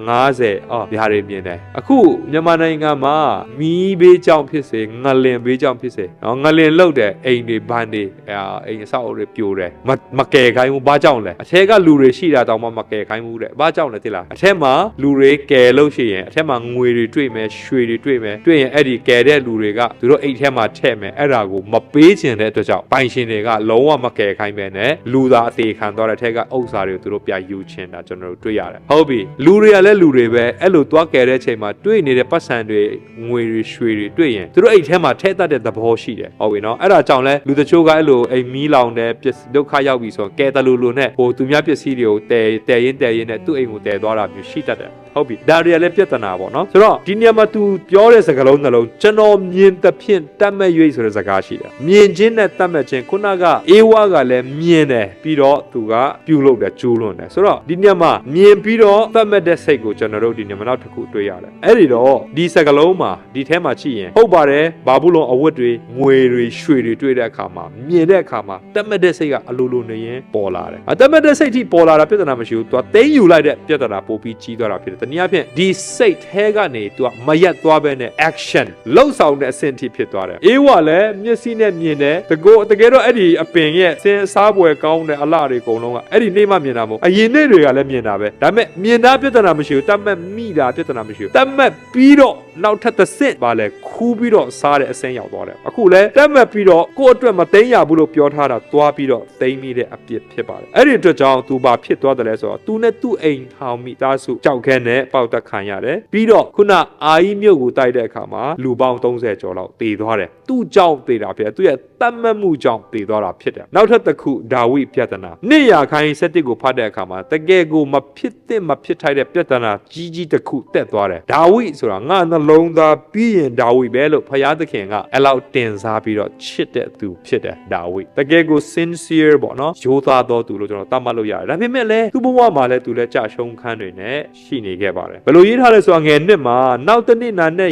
90ဗျာတွေမြင်တယ်အခုမြန်မာနိုင်ငံမှာမီးဘေးကြောင့်ဖြစ်စေငလင်ဘေးကြောင့်ဖြစ်စေနော်ငလင်လောက်တဲ့အိမ်တွေဘန်းတွေအိမ်အဆောက်အဦတွေပြိုတယ်မကယ်ခိုင်းဘူးဘာကြောင့်လဲအထက်ကလူတွေရှိတာတောင်မှမကယ်ခိုင်းဘူးတဲ့ဘာကြောင့်လဲသိလားအထက်မှာလူတွေကယ်လို့ရှိရင်အထက်မှာငွေတွေတွေ့မယ်ရွှေတွေတွေ့မယ်တွေ့ရင်အဲ့ဒီကယ်တဲ့လူတွေကသူတို့အိမ်ထဲမှာထည့်မယ်အဲ့ဒါကိုမပေးချင်တဲ့အတွက်ကြောင့်ပိုင်ရှင်တွေကလုံးဝမကယ်ခိုင်းပဲနဲ့လူသားအသေးခံသွားတဲ့ထက်ကဥစ္စာတွေကိုသူတို့ပြယူချင်တာကျွန်တော်တို့တွေ့ရတယ်ဟုတ်ပြီလူတွေကလည်းလူတွေပဲအဲ့လိုသွားကယ်တဲ့အချိန်မှာတွေ့နေတဲ့ပတ်စံတွေငွေတွေရွှေတွေတွေ့ရင်သူတို့အိမ်ထဲမှာထည့်တတ်တဲ့သဘောရှိတယ်ဟုတ်ပြီနော်အဲ့ဒါကြောင့်လဲလူတချို့ကအဲ့လိုအိမ်မီးလောင်တဲ့ဒုက္ခရောက်ပြီဆိုတော့ကဲတလူလူနဲ့ဟိုသူများပစ္စည်းတွေကိုတဲရင်နဲ့သူ့အိမ်ကိုတဲသွားတာမျိုးရှိတတ်တယ်ဟုတ်ပြီဒါတွေကလည်းပြဿနာပေါ့နော်ဆိုတော့ဒီနေရာမှာ तू ပြောတဲ့စကားလုံးနှလုံးကျွန်တော်မြင်သဖြင့်တတ်မဲ့၍ဆိုတဲ့စကားရှိတယ်မြင်ခြင်းနဲ့တတ်မဲ့ခြင်းခုနကအေဝါကလည်းမြင်တယ်ပြီးတော့ तू ကပြုလုပ်တယ်ကျိုးလွန်တယ်ဆိုတော့ဒီနေရာမှာမြင်ပြီးတော့တတ်မဲ့တဲ့စိတ်ကိုကျွန်တော်တို့ဒီနေရာမှာနောက်တစ်ခုတွေ့ရတယ်အဲ့ဒီတော့ဒီစကားလုံးမှာဒီထဲမှာကြည့်ရင်ဟုတ်ပါတယ်ဘာဘူးလုံးအဝတ်တွေငွေတွေရွှေတွေတွေ့တဲ့အခါမှာမြင်တဲ့အခါမှာတတ်မဲ့တဲ့စိတ်ကအလိုလိုနေရင်ပေါ်လာတယ်တတ်မဲ့တဲ့စိတ်ထိပေါ်လာတာပြဿနာမရှိဘူး तू သိမ်းယူလိုက်တဲ့ပြဿနာပိုပြီးကြီးသွားတာဖြစ်တယ်တနည်းအားဖြင့်ဒီစိတ်ထဲကနေ तू မရက်သွားပဲနဲ့ action လှုပ်ဆောင်တဲ့အဆင့်ထိဖြစ်သွားတယ်အေးဝလည်းမျက်စိနဲ့မြင်တယ်တကယ်တော့အဲ့ဒီအပင်ရဲ့စင်စားပွဲကောင်းတဲ့အလှတွေအကုန်လုံးကအဲ့ဒီနေ့မှမြင်တာမဟုတ်အရင်နေ့တွေကလည်းမြင်တာပဲဒါပေမဲ့မြင်တာပြဿနာမရှိဘူးတတ်မှတ်မိတာပြဿနာမရှိဘူးတတ်မှတ်ပြီးတော့နောက်ထပ်တစ်ဆင့်ပါလဲခူးပြီးတော့စားတဲ့အဆင့်ရောက်သွားတယ်အခုလဲတတ်မှတ်ပြီးတော့ကိုယ့်အတွက်မသိမ်းရဘူးလို့ပြောထားတာသွားပြီးတော့သိမ်းမိတဲ့အပြစ်ဖြစ်ပါတယ်အဲ့ဒီအတွက်ကြောင့် तू ဘာဖြစ်သွားတယ်လဲဆိုတော့ तू နဲ့သူ့အိမ်ထောင်မိသားစုကြောက်ခဲနဲ့ပေါက်တက်ခံရတယ်ပြီးတော့ခုနအာယိမြို့ကိုတိုက်တဲ့အခါမှာလူပေါင်း30ကျော်လောက်တည်သွားတယ်သူ့ကြောင့်တည်တာဖြစ်တယ်သူ့ရဲ့တတ်မှတ်မှုကြောင့်တည်သွားတာဖြစ်တယ်နောက်ထပ်တစ်ခုဒါဝိပြဿနာနှစ်ရာခိုင်7ကိုဖတ်တဲ့အခါမှာတကယ်ကိုမဖြစ်သင့်မဖြစ်ထိုက်တဲ့ပြဿနာကြီးတစ်ခုတက်သွားတယ်ဒါဝိဆိုတာငါနှလုံးသားပြီးရင်ဒါဝိပဲလို့ဘုရားသခင်ကအဲ့လောက်တင်စားပြီးတော့ချစ်တဲ့သူဖြစ်တယ်ဒါဝိတကယ်ကို sincere ပေါ့နော်ရိုးသားတော်သူလို့ကျွန်တော်သတ်မှတ်လို့ရတယ်ဒါပေမဲ့လည်းသူ့ဘဝမှာလည်းသူလည်းကြာရှုံးခန်းတွေနဲ့ရှိနေခဲ့ပါတယ်ဘယ်လိုရေးထားလဲဆိုတာငယ်နှစ်မှာနောက်တနေ့နာနဲ့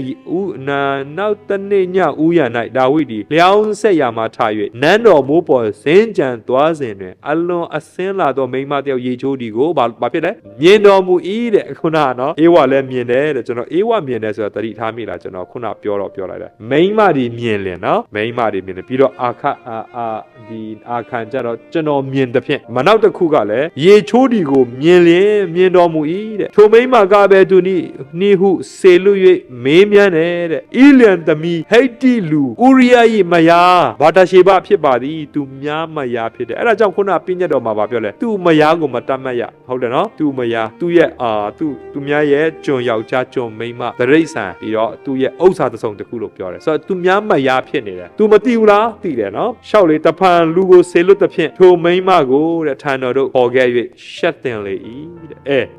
နောက်တနေ့ညဦးရ၌ဒါဝိသည်လျောင်းဆက်ရာမှာထား၍နန်းတော်မိုးပေါ်ဇင်းကြံသွားစဉ်တွင်အလွန်အစင်းလာသောမိန်းမတယောက်ရေချိုးဒီကိုဘာဖြစ်လဲမြင်တော်မူ၏တဲ့ခုနကနော်အေဝါလည်းမြင်တယ်တဲ့ကျွန်တော်အေဝါမြင်တယ်ဆိုတာတတိထားမိလားကျွန်တော်ခုနပြောလိုက်တယ်မိန်းမဒီမြင်လင်နော်မိန်းမဒီမြင်တယ်ပြီးတော့ဒီအာခန်ကြတော့ကျွန်တော်မြင်တဲ့ဖြင့်မနောက်တစ်ခုကလည်းရေချိုးဒီကိုမြင်လင်မြင်တော်မူ၏တဲ့ထိုမိန်းမကပဲသူနိဟုစေလွ၍မေးမြန်းတယ်တဲ့ဣလျံသမီးဟိတ်တိလူဥရိယ၏မယားဘာတရှေဘဖြစ်ပါသည်သူများမယားဖြစ်တယ်အဲ့ဒါကြောင့်ခုနပြညတ်တော်မှာပြောလဲသူမယားကိုမတတ်မှတ်ရဟုတ်တယ်နော်သူမယားသူရဲ့သူများရဲ့ကျွန်ယောက်ျားကျွန်မိန်းမတရိษံပြီးတော့သူရဲ့ဥစ္စာတစုံတစ်ခုလို့ပြောတယ်ဆိုတော့သူများမယားဖြစ်နေတယ်သူမသိဘူးလားသိတယ်နော်ရှောက်လေတဖန်လူကိုဆေလွတ်တဲ့ဖြင့်ထိုမိန်းမကိုတဲ့ထံတော်တို့ခေါ်ခဲ့၍ရှက်တင်လေ၏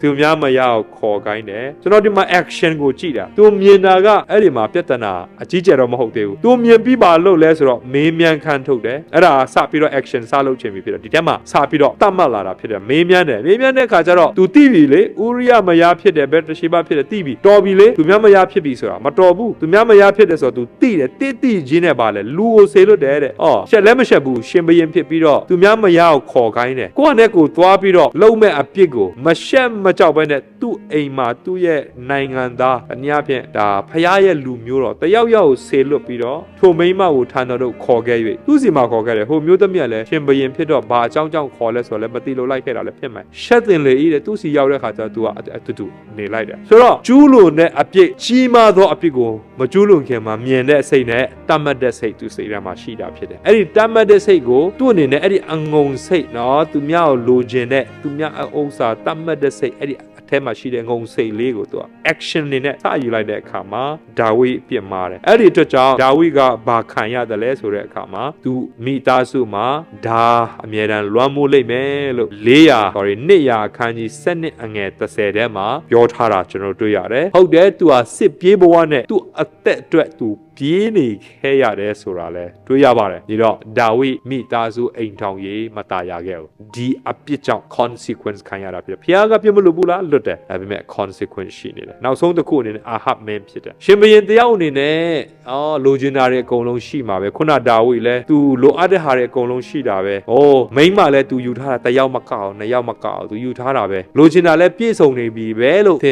သူများမရအောင်ခေါ်ခိုင်းတယ်ကျွန်တော်ဒီမှာ action ကိုကြည့်တာသူမြင်တာကအဲ့ဒီမှာပြဿနာအကြီးကျယ်တော့မဟုတ်သေးဘူးသူမြင်ပြီးပါလို့လဲဆိုတော့မေးမြန်းခန်းထုတ်တယ်အဲ့ဒါစပြီးတော့ action စလုပ်ခြင်းဖြစ်တော့ဒီထဲမှာစပြီးတော့တတ်မှတ်လာတာဖြစ်တယ်မေးမြန်းတဲ့အခါကျတော့သူသိပြီလေဥရိယမယားဖြစ်တယ်ဘယ်တရှိပါဖြစ်တယ်သိပြီတော်ပြီလေသူများမယားဖြစ်ပြီဆိုတာမတော်ဘူးသူများမယားဖြစ်တယ်ဆိုတော့သူသိတယ်တိချင်းနဲ့ပါလေလူကိုဆေလွတ်တယ်တဲ့ရှက်လည်းမရှက်ဘူးရှင်ဘရင်ဖြစ်ပြီးတော့သူများမယားကိုခေါ်ခိုင်းတယ်ကိုယ့်နဲ့ကိုသွားပြီးတော့လုံးမဲ့အပြစ်ကိုမရှက်မကြောက်ဘဲနဲ့သူ့အိမ်မှာသူ့ရဲ့နိုင်ငံသားအများဖြင့်ဒါဖရားရဲ့လူမျိုးတော့တယောက်ယောက်ကိုဆေလွတ်ပြီးတော့ထိုမိန်းမကိုထံတော်တို့ခေါ်ခဲ့၍သူ့စီမှာခေါ်ခဲ့တယ်ဟိုမျိုးသမီးကလည်းရှင်ဘရင်ဖြစ်တော့ဘာအကြောင်းကြောင့်ခေါ်လဲဆိုတော့လည်းမသိလို့လိုက်ခဲ့တာလည်းဖြစ်မယ်ရှက်တင်လေဤတဲ့သူ့စီရောက်တဲ့ခါကျတော့သူကအတူနေလိုက်တယ်ဆိုတော့ကျူးလွန်တဲ့အပြစ်ကြီးမားသောအပြစ်ကိုမကျူးလွန်ခင်မှာမြင်တဲ့စိတ်နဲ့တတ်မှတ်တဲ့စိတ်သူစိတ်ထဲမှာရှိတာဖြစ်တယ်အဲ့ဒီတတ်မှတ်တဲ့စိတ်ကိုသူ့အနေနဲ့အဲ့ဒီအငုံစိတ်နော်သူများကိုလိုချင်တဲ့သူများအဥစ္စာတတ်မှတ်တဲ့စိတ်အဲ့ဒီထဲမှာရှိတဲ့ငုံစိတ်လေးကိုသူက action နေနဲ့စယူလိုက်တဲ့အခါမှာဒါဝိပြစ်မှားတယ်အဲ့ဒီအတွက်ကြောင့်ဒါဝိကဘာခံရတယ်လဲဆိုတဲ့အခါမှာသူမိသားစုမှာဒါအမြဲတမ်းလွှမ်းမိုးလိုက်မယ်လို့200အခန်းကြီး7အငယ်30ထဲမှာပြောထားတာကျွန်တော်တွေ့ရတယ်ဟုတ်တယ်သူဟာစစ်ပြေးဘဝနဲ့သူအသက်အတွက်သူပြေးနေခဲ့ရတယ်ဆိုတာလဲတွေ့ရပါတယ်ဒီတော့ဒါဝိမိသားစုအိမ်ထောင်ရေးမตายရခဲ့ဘူးဒီအပြစ်ကြောင့် consequence ခံရတာဖြစ်တယ်ဖခင်ကပြစ်မလို့ဘူးလားလွတ်တယ်ဒါပေမဲ့ consequence ရှိနေတယ်နောက်ဆုံးတစ်ခုအနေနဲ့အာဟပ်မင်းဖြစ်တယ်ရှင်ဘရင်တယောက်အနေနဲ့လိုချင်တာတွေအကုန်လုံးရှိမှာပဲခုနဒါဝိလဲသူလိုအပ်တဲ့ဟာတွေအကုန်လုံးရှိတာပဲမိန်းမလဲသူယူထားတာတစ်ယောက်မကောက်အောင်နှစ်ယောက်မကောက်အောင်သူယူထားတာပဲလိုချင်တာလဲပြည့်စုံနေပြီပဲလို့ထ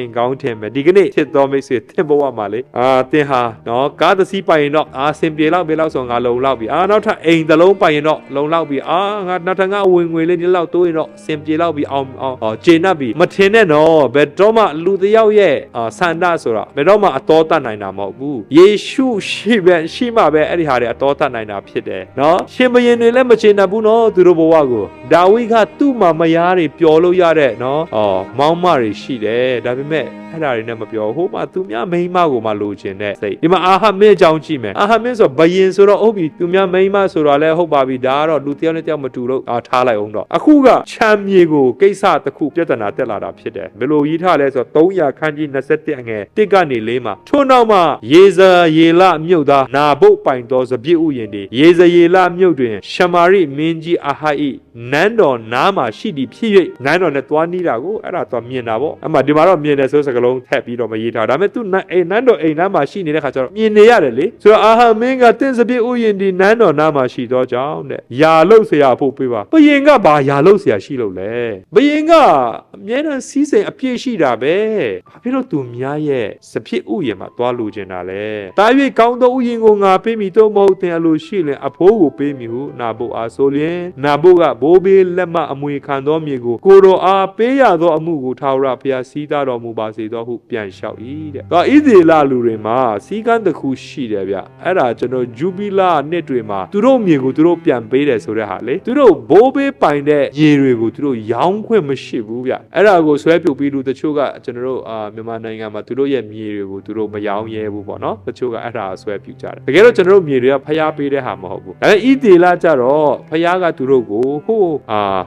င်ကောင်းထင်ပဲဒီကနေ့ဖြစ်တော်မိတ်ဆွေသင်ဘဝမှာလေသင်ဟာနော်ကားတစ်စီးပိုင်ရင်တော့စင်ပြေလောက်ပဲလောက်ဆိုငါလုံလောက်ပြီနောက်ထပ်အိမ်တစ်လုံးပိုင်ရင်တော့လုံလောက်ပြီငါနောက်ထပ်ငါဝင်ငွေလေးဒီလောက်တိုးရင်တော့စင်ပြေလောက်ပြီအောင်ကျေနပ်ပြီမထင်နဲ့နော်ဘယ်တော့မှလူတစ်ယောက်ရဲ့ဆန္ဒဆိုတာဘယ်တော့မှအတော်တတ်နိုင်တာမဟုတ်ဘူးယေရှုရှိမှပဲအဲ့ဒီဟာတွေအတော်တတ်နိုင်တာဖြစ်တယ်နော်ရှင်ဘရင်တွေလည်းမကျေနပ်ဘူးနော်သူတို့ဘဝကိုဒါဝိကသူ့မှာမယားတွေပျော်လို့ရတဲ့နော်မောင်းမတွေရှိတယ်ဒါပေမဲ့အဲ့ဒါတွေနဲ့မပြောဟိုမှာသူများမိန်းမကိုမှလိုချင်တဲ့စိတ်ဒီမှာအာဟမင်းအကြောင်းကြည့်မယ်အာဟမင်းဆိုဘယင်ဆိုတော့ဟုတ်ပြီသူများမိန်းမဆိုတော့လည်းဟုတ်ပါပြီဒါကတော့လူတစ်ယောက်နဲ့တစ်ယောက်မတူလို့ထားလိုက်အောင်တော့အခုကချမ်းမြေကိုကိစ္စတစ်ခုပြဿနာတက်လာတာဖြစ်တယ်ဘယ်လိုကြီးထားလဲဆိုတော့300ခန်းကြီး21အငယ်1ကနေ4မှာထို့နောက်မှာယေဇယေလမြို့သားနာဘုတ်ပိုင်တော်စပြည့်ဥယျာဉ်တွေယေဇယေလမြို့တွင်ရှမာရိမင်းကြီးအာဟဣနန်းတော်နားမှာရှိသည်ဖြစ်၍နန်းတော်နဲ့တွားနီးတာကိုအဲ့ဒါတော့မြင်တာပေါ့အမှဒီမှာတော့မြင်တယ်ဆိုစကလုံးထက်ပြီးတော့မရေးထားဒါပေမဲ့သူနန်းတော်အိမ်နားမှာရှိနေတဲ့ခါကျတော့မြင်နေရတယ်လေဆိုတော့အာဟမင်းကတင့်စပြည့်ဥယျာဉ်ဒီနန်းတော်နားမှာရှိသောကြောင့်တဲ့ယာလုတ်เสียဖို့ပေးပါဘယင်ကဘာယာလုတ်เสียရှိလို့လဲဘယင်ကအမြဲတမ်းစီးစိမ်အပြည့်ရှိတာပဲဘာဖြစ်လို့သူများရဲ့စပြည့်ဥယျာဉ်မှာတွားလူကျင်တာလဲတာ၍ကောင်းသောဥယျာဉ်ကိုငါပေးမိတော့မဟုတ်တင်အလိုရှိလင်အဖိုးကိုပေးမိဟုနာဘုတ်အားဆိုလျင်နာဘုတ်ကဘိုးဘေးလက်မအမွေခံသောမြေကိုကိုတော်အားပေးရသောအမှုကိုထာဝရဘုရားစီးသားတော်မူပါစေသောဟုပြန်လျှောက်၏တဲ့ဣသရေလလူတွေမှာစီကံတစ်ခုရှိတယ်ဗျအဲ့ဒါကျွန်တော်ဂျူဘီလာနှစ်တွေမှာသူတို့မြေကိုသူတို့ပြန်ပေးတယ်ဆိုတဲ့ဟာလေသူတို့ဘိုးဘေးပိုင်တဲ့ရေတွေကိုသူတို့ရောင်းခွင့်မရှိဘူးဗျအဲ့ဒါကိုဆွဲပြုတ်ပြီးလူတချို့ကကျွန်တော်တို့မြန်မာနိုင်ငံမှာသူတို့ရဲ့မြေတွေကိုသူတို့မရောင်းရဲဘူးပေါ့နော်တချို့ကအဲ့ဒါဆွဲပြုတ်ကြတယ်တကယ်တော့ကျွန်တော်တို့မြေတွေကဖျားပေးတဲ့ဟာမဟုတ်ဘူးဒါပေမဲ့ဣသရေလကြတော့ဖျားကသူတို့ကို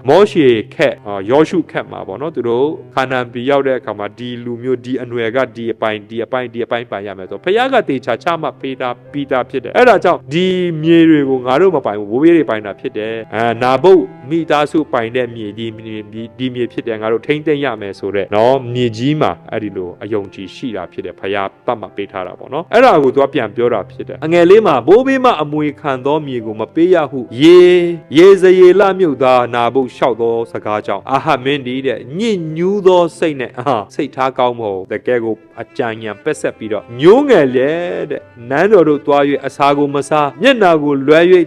မောရှေခက်ယောရှုခက်မှာပေါ့နော်သူတို့ခါနန်ပြည်ရောက်တဲ့အခါမှာဒီလူမျိုးဒီအနွယ်ကဒီအပိုင်းပိုင်ရမယ်ဆိုဖျားကတေချာချမှပေးတာပြီးတာဖြစ်တယ်အဲ့ဒါကြောင့်ဒီမြေတွေကိုငါတို့မပိုင်ဘူးဘိုးဘေးတွေပိုင်တာဖြစ်တယ်နာဘုတ်မိသားစုပိုင်တဲ့မြေဒီမြေဖြစ်တယ်ငါတို့ထိမ့်သိမ့်ရမယ်ဆိုတော့နော်မြေကြီးမှာအဲ့ဒီလိုအယုံကြည်ရှိတာဖြစ်တယ်ဖျားတတ်မှပေးထားတာပေါ့နော်အဲ့ဒါကိုသူကပြန်ပြောတာဖြစ်တယ်အငယ်လေးမှာဘိုးဘေးမှအမွေခံသောမြေကိုမပေးရဟုယေဇယေလမြို့သားနာဘုတ်လျှောက်သောစကားကြောင့်အာဟမင်းဒီတဲ့ညစ်ညူးသောစိတ်နဲ့စိတ်ထားကောင်းမဟုတ်တကယ်ကိုအကြံဉာဏ်ပက်ဆက်ပြီးတော့ညိုးငယ်လေတဲ့နန်းတော်တို့တွား၍အစာကိုမစားမျက်နာကိုလွှဲ၍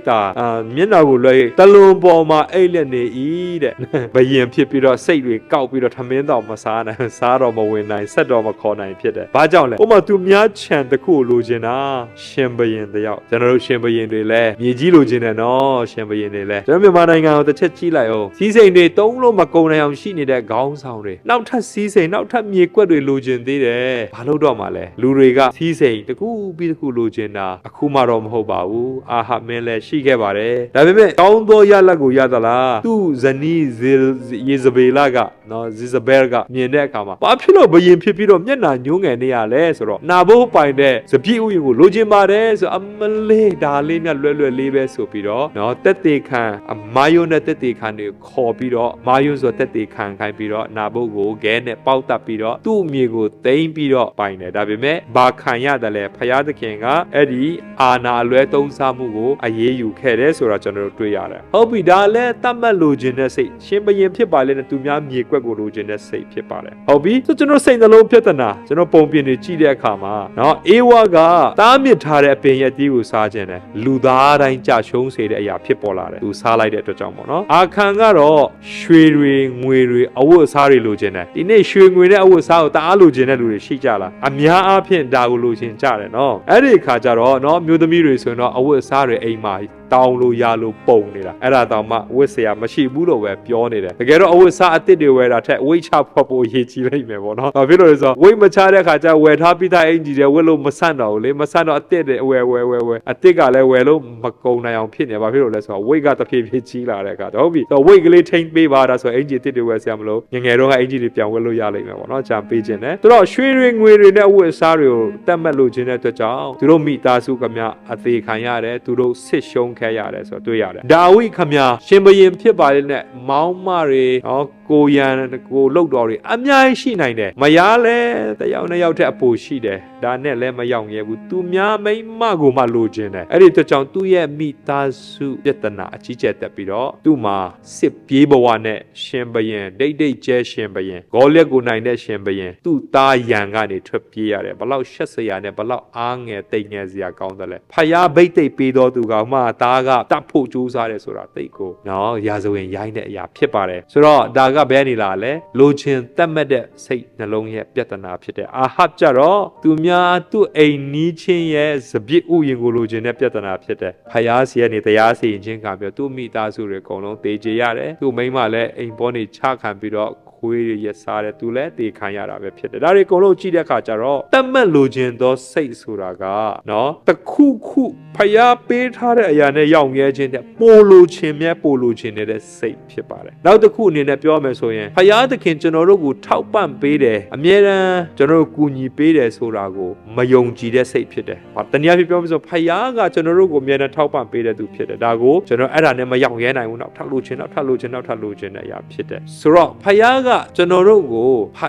တလွန်ပေါ်မှာအိတ်လက်နေ၏တဲ့ဘယင်ဖြစ်ပြီးတော့စိတ်တွေကောက်ပြီးတော့ထမင်းတော်မစားနိုင်စားတော့မဝင်နိုင်ဆက်တော့မခေါ်နိုင်ဖြစ်တယ်ဘာကြောင့်လဲဥပမာသူများခြံတစ်ခုလိုချင်တာရှင်ဘယင်တယောက်ကျွန်တော်တို့ရှင်ဘယင်တွေလဲမြေကြီးလိုချင်တယ်နော်ရှင်ဘယင်တွေလဲကျွန်တော်မြန်မာနိုင်ငံကိုတစ်ချက်ကြည့်လိုက်အောင်စီးစိမ်တွေတုံးလို့မကုန်နိုင်အောင်ရှိနေတဲ့ခေါင်းဆောင်တွေနောက်ထပ်စီးစိမ်နောက်ထပ်မြေကွက်တွေ လိုချင်သေးတယ်ဘာလို့တော့မှလဲလူတွေကစီးစိမ်တကူပြီးတကူလိုချင်တာအခုမှတော့မဟုတ်ပါဘူးအာဟမင်းလည်းရှိခဲ့ပါတယ်ဒါပေမဲ့ကောင်းသောရလတ်ကိုရသလားသူ့ဇနီးယေဇဗေလကနော်ဇီဇဘဲကမြင်တဲ့အခါမှာဘာဖြစ်လို့ဘယင်ဖြစ်ပြီးတော့မျက်နှာညှိုးငယ်နေရလဲဆိုတော့နာဘိုးပိုင်တဲ့စပြည့်ဥယျာဉ်ကိုလိုချင်ပါတယ်ဆိုအမလေးဒါလေးနဲ့လွယ်လေးပဲဆိုပြီးတော့နော်တက်တေခံမာယုံနဲ့တက်တေခံတွေခေါ်ပြီးတော့မာယုံဆိုတက်တေခံခိုင်းပြီးတော့နာဘိုးကိုခဲနဲ့ပေါက်တက်ပြီးတော့သူ့အမြေကိုသိမ်းပြီးတော့ပိုင်တယ်ဒါပေမဲ့ဘာခံရတယ်လဲဖယားသခင်ကအဲ့ဒီအာနာအလွဲသုံးစားမှုကိုအရေးယူခဲ့တယ်ဆိုတာကျွန်တော်တို့တွေ့ရတယ်ဟုတ်ပြီဒါလည်းတတ်မှတ်လိုချင်တဲ့စိတ်ရှင်ဘရင်ဖြစ်ပါလေနဲ့သူများမြေကွက်ကိုလိုချင်တဲ့စိတ်ဖြစ်ပါတယ်ဟုတ်ပြီဆိုကျွန်တော်စိတ်နှလုံးပြဿနာကျွန်တော်ပုံပြင်နေကြည့်တဲ့အခါမှာနော်အေဝါကတားမြစ်ထားတဲ့အပင်ရဲ့တီးကိုစားခြင်းတယ်လူသားတိုင်းကြရှုံးစေတဲ့အရာဖြစ်ပေါ်လာတယ်သူစားလိုက်တဲ့အတွက်ကြောင့်ပေါ့နော်အာခံကတော့ရွှေတွေငွေတွေအဝတ်အစားတွေလိုချင်တယ်ဒီနေ့ရွှေငွေနဲ့အဝတ်အစားကိုတအားလိုချင်တဲ့လူတွေရှိကြလားအများအားဖြင့်ဒါကိုလိုချင်ကြတယ်နော်အဲ့ဒီအခါကျတော့နော်မျိုးသမီးတွေဆိုရင်တော့အဝတ်အစားတွေအိမ်မှာတောင်းလို့ရလို့ပုံနေတာအဲ့ဒါတောင်မှဝတ်เสียမရှိဘူးလို့ပဲပြောနေတယ်တကယ်တော့အဝတ်စားအစ်စ်တွေဝယ်တာထက်ဝိတ်ချဖို့ပိုရေးကြည့်လိုက်မယ်ပေါ့နော်ဘာဖြစ်လို့လဲဆိုတော့ဝိတ်မချတဲ့ခါကျဝယ်ထားပြီးသားအင်ဂျီတွေဝတ်လို့မဆန့်တော့ဘူးလေမဆန့်တော့အစ်စ်တွေဝယ်အစ်စ်ကလည်းဝယ်လို့မကုန်နိုင်အောင်ဖြစ်နေဘာဖြစ်လို့လဲဆိုတော့ဝိတ်ကတဖြည်းဖြည်းကြီးလာတဲ့အခါဟုတ်ပြီဆိုတော့ဝိတ်ကလေးထိမ့်ပေးပါဒါဆိုအင်ဂျီအစ်စ်တွေဝယ်เสียမလို့ငငယ်တော့ကအင်ဂျီတွေပြန်ဝတ်လို့ရလိမ့်မယ်ပေါ့နော်ဂျာပေးခြင်းနဲ့သူတို့ရွှေတွေငွေတွေနဲ့အဝတ်အစားတွေကိုတတ်မှတ်လို့ခြင်းတဲ့အတွက်ကြောင့်သူတို့မိသားစုကမြအသေးခံရတယ်သူတို့ဆစ်ရှုံးခဲ့ရတယ်ဆိုတော့ဒါဝိခမရှင်ဘရင်ဖြစ်ပါလေနဲ့မောင်းမတွေနော်ကိုရန်ကိုလုတ်တော်တွေအများကြီးရှိနိုင်တယ်မရလဲတယောက်နဲ့ယောက်ထက်အပိုရှိတယ်ဒါနဲ့လည်းမရောက်ရဲဘူးသူများမိမကိုမှလိုချင်တယ်အဲ့ဒီအတွက်ကြောင့်သူ့ရဲ့မိသားစုပြဿနာအကြီးကျယ်တက်ပြီးတော့သူ့မှာစစ်ပြေးဘဝနဲ့ရှင်ဘရင်ဒိတ်ကျဲရှင်ဘရင်ဂေါလက်ကိုနိုင်တဲ့ရှင်ဘရင်သူ့သားရန်ကနေထွက်ပြေးရတယ်ဘလောက်ရှက်စရာနဲ့ဘလောက်အားငယ်တိတ်ငယ်စရာကောင်းတယ်လဲဖယားဘိတ်တိတ်ပေးတော်သူကမှသားကတတ်ဖို့ကြိုးစားတယ်ဆိုတာတိတ်ကိုနော်ရာဇဝင်ရိုင်းတဲ့အရာဖြစ်ပါတယ်ဆိုတော့ဒါကဘယ်နေလာလဲလိုချင်တတ်မှတ်တဲ့စိတ်နှလုံးရဲ့ပြဿနာဖြစ်တဲ့အာဟပ်ကြတော့သူများသူ့အိမ်နီးချင်းရဲ့စပြစ်ဥယျာဉ်ကိုလိုချင်တဲ့ပြဿနာဖြစ်တဲ့ဖယားစီကနေတရားစီရင်ခြင်းကပြောသူ့မိသားစုတွေအကုန်လုံးတေချေရတယ်သူ့မိန်းမလည်းအိမ်ပေါ်နေချခံပြီးတော့ခွေးရစားတယ်သူလည်းတေခံရတာပဲဖြစ်တယ်ဒါတွေအကုန်လုံးကြည့်တဲ့အခါကျတော့တတ်မှတ်လိုချင်သောစိတ်ဆိုတာကနော်တခုခုဖျားပေးထားတဲ့အရာနဲ့ရောက်ရဲခြင်းတဲ့ပိုလိုချင်နေတဲ့စိတ်ဖြစ်ပါတယ်နောက်တစ်ခုအနေနဲ့ပြောမယ်ဆိုရင်ဖျားသခင်ကျွန်တော်တို့ကိုထောက်ပံ့ပေးတယ်အမြဲတမ်းကျွန်တော်တို့ကူညီပေးတယ်ဆိုတာကိုမယုံကြည်တဲ့စိတ်ဖြစ်တယ်တနည်းအားဖြင့်ပြောမယ်ဆိုဖျားကကျွန်တော်တို့ကိုအမြဲတမ်းထောက်ပံ့ပေးတဲ့သူဖြစ်တယ်ဒါကိုကျွန်တော်အဲ့ဒါနဲ့မရောက်ရဲနိုင်ဘူးနောက်ထပ်လိုချင်တဲ့အရာဖြစ်တယ်ဆိုတော့ဖျားကကျွန်တော်တို့ကို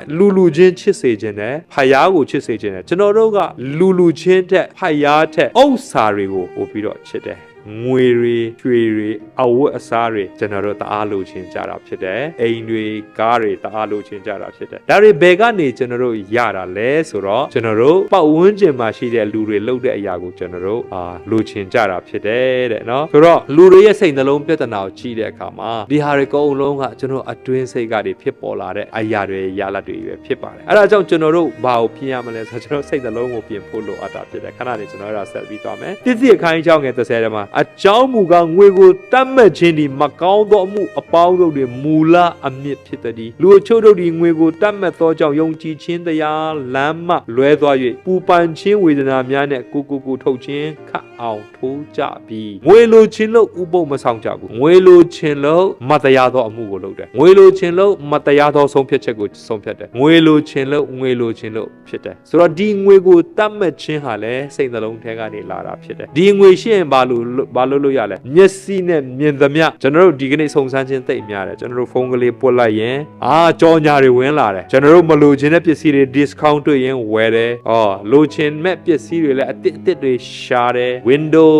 လူချင်းချစ်စေခြင်းနဲ့ဖယားကိုချစ်စေခြင်းနဲ့ကျွန်တော်တို့ကလူချင်းတဲ့ဖယားတဲ့ဥစ္စာတွေကိုပို့ပြီးတော့ချစ်တယ်ငွေတွေရွှေတွေအဝတ်အစားတွေကျွန်တော်တို့တအားလိုချင်ကြတာဖြစ်တယ်အိမ်တွေကားတွေတအားလိုချင်ကြတာဖြစ်တယ်ဒါတွေဘယ်ကနေကျွန်တော်တို့ရတာလဲဆိုတော့ကျွန်တော်တို့ပတ်ဝန်းကျင်မှာရှိတဲ့လူတွေလုပ်တဲ့အရာကိုကျွန်တော်တို့လိုချင်ကြတာဖြစ်တယ်တဲ့နော်ဆိုတော့လူတွေရဲ့စိတ်နှလုံးပြဿနာကိုကြည့်တဲ့အခါမှာဒီဟာတွေအကုန်လုံးကကျွန်တော်အတွင်းစိတ်ကနေဖြစ်ပေါ်လာတဲ့အရာတွေရလဒ်တွေပဲဖြစ်ပါတယ်အဲ့ဒါကြောင့်ကျွန်တော်တို့ဘာကိုပြင်ရမလဲဆိုတော့ကျွန်တော်စိတ်နှလုံးကိုပြင်ဖို့လိုအပ်တာဖြစ်တယ်ခဏနေကျွန်တော်အဲ့ဒါဆက်ပြီးသွားမယ်တိတိအခန်းကြီး6ငယ်30ထဲမှာအကြောင်းမူကားငွေကိုတတ်မှတ်ခြင်းဒီမကောင်းသောအမှုအပေါင်းတို့တွင်မူလအမြင့်ဖြစ်သည်လူအချို့တို့ဒီငွေကိုတတ်မှတ်သောကြောင့်ယုံကြည်ခြင်းတရားလမ်းမှလွဲသွား၍ပူပန်ခြင်းဝေဒနာများနဲ့ကိုထုတ်ခြင်းခတ်အောင်ထိုးကြပြီးငွေလိုခြင်းလို့ဥပုပ်မဆောင်ကြဘူးငွေလိုခြင်းလို့မတရားသောအမှုကိုလုပ်တယ်ငွေလိုခြင်းလို့မတရားသောဆုံးဖြတ်ချက်ကိုဆုံးဖြတ်တယ်ငွေလိုခြင်းလို့ဖြစ်တယ်ဆိုတော့ဒီငွေကိုတတ်မှတ်ခြင်းဟာလည်းစိတ်နှလုံးထဲကနေလာတာဖြစ်တယ်ဒီငွေရှိရင်ဘာလို့ရလဲမျက်စိနဲ့မြင်သမျှကျွန်တော်တို့ဒီကနေ့စုံစမ်းခြင်းသိများတယ်ကျွန်တော်တို့ဖုန်းကလေးပွတ်လိုက်ရင်ကြော်ညာတွေဝင်လာတယ်ကျွန်တော်တို့မလိုချင်တဲ့ပစ္စည်းတွေ discount တွေ့ရင်ဝယ်တယ်လိုချင်မဲ့ပစ္စည်းတွေလည်းအစ်တွေရှာတယ် window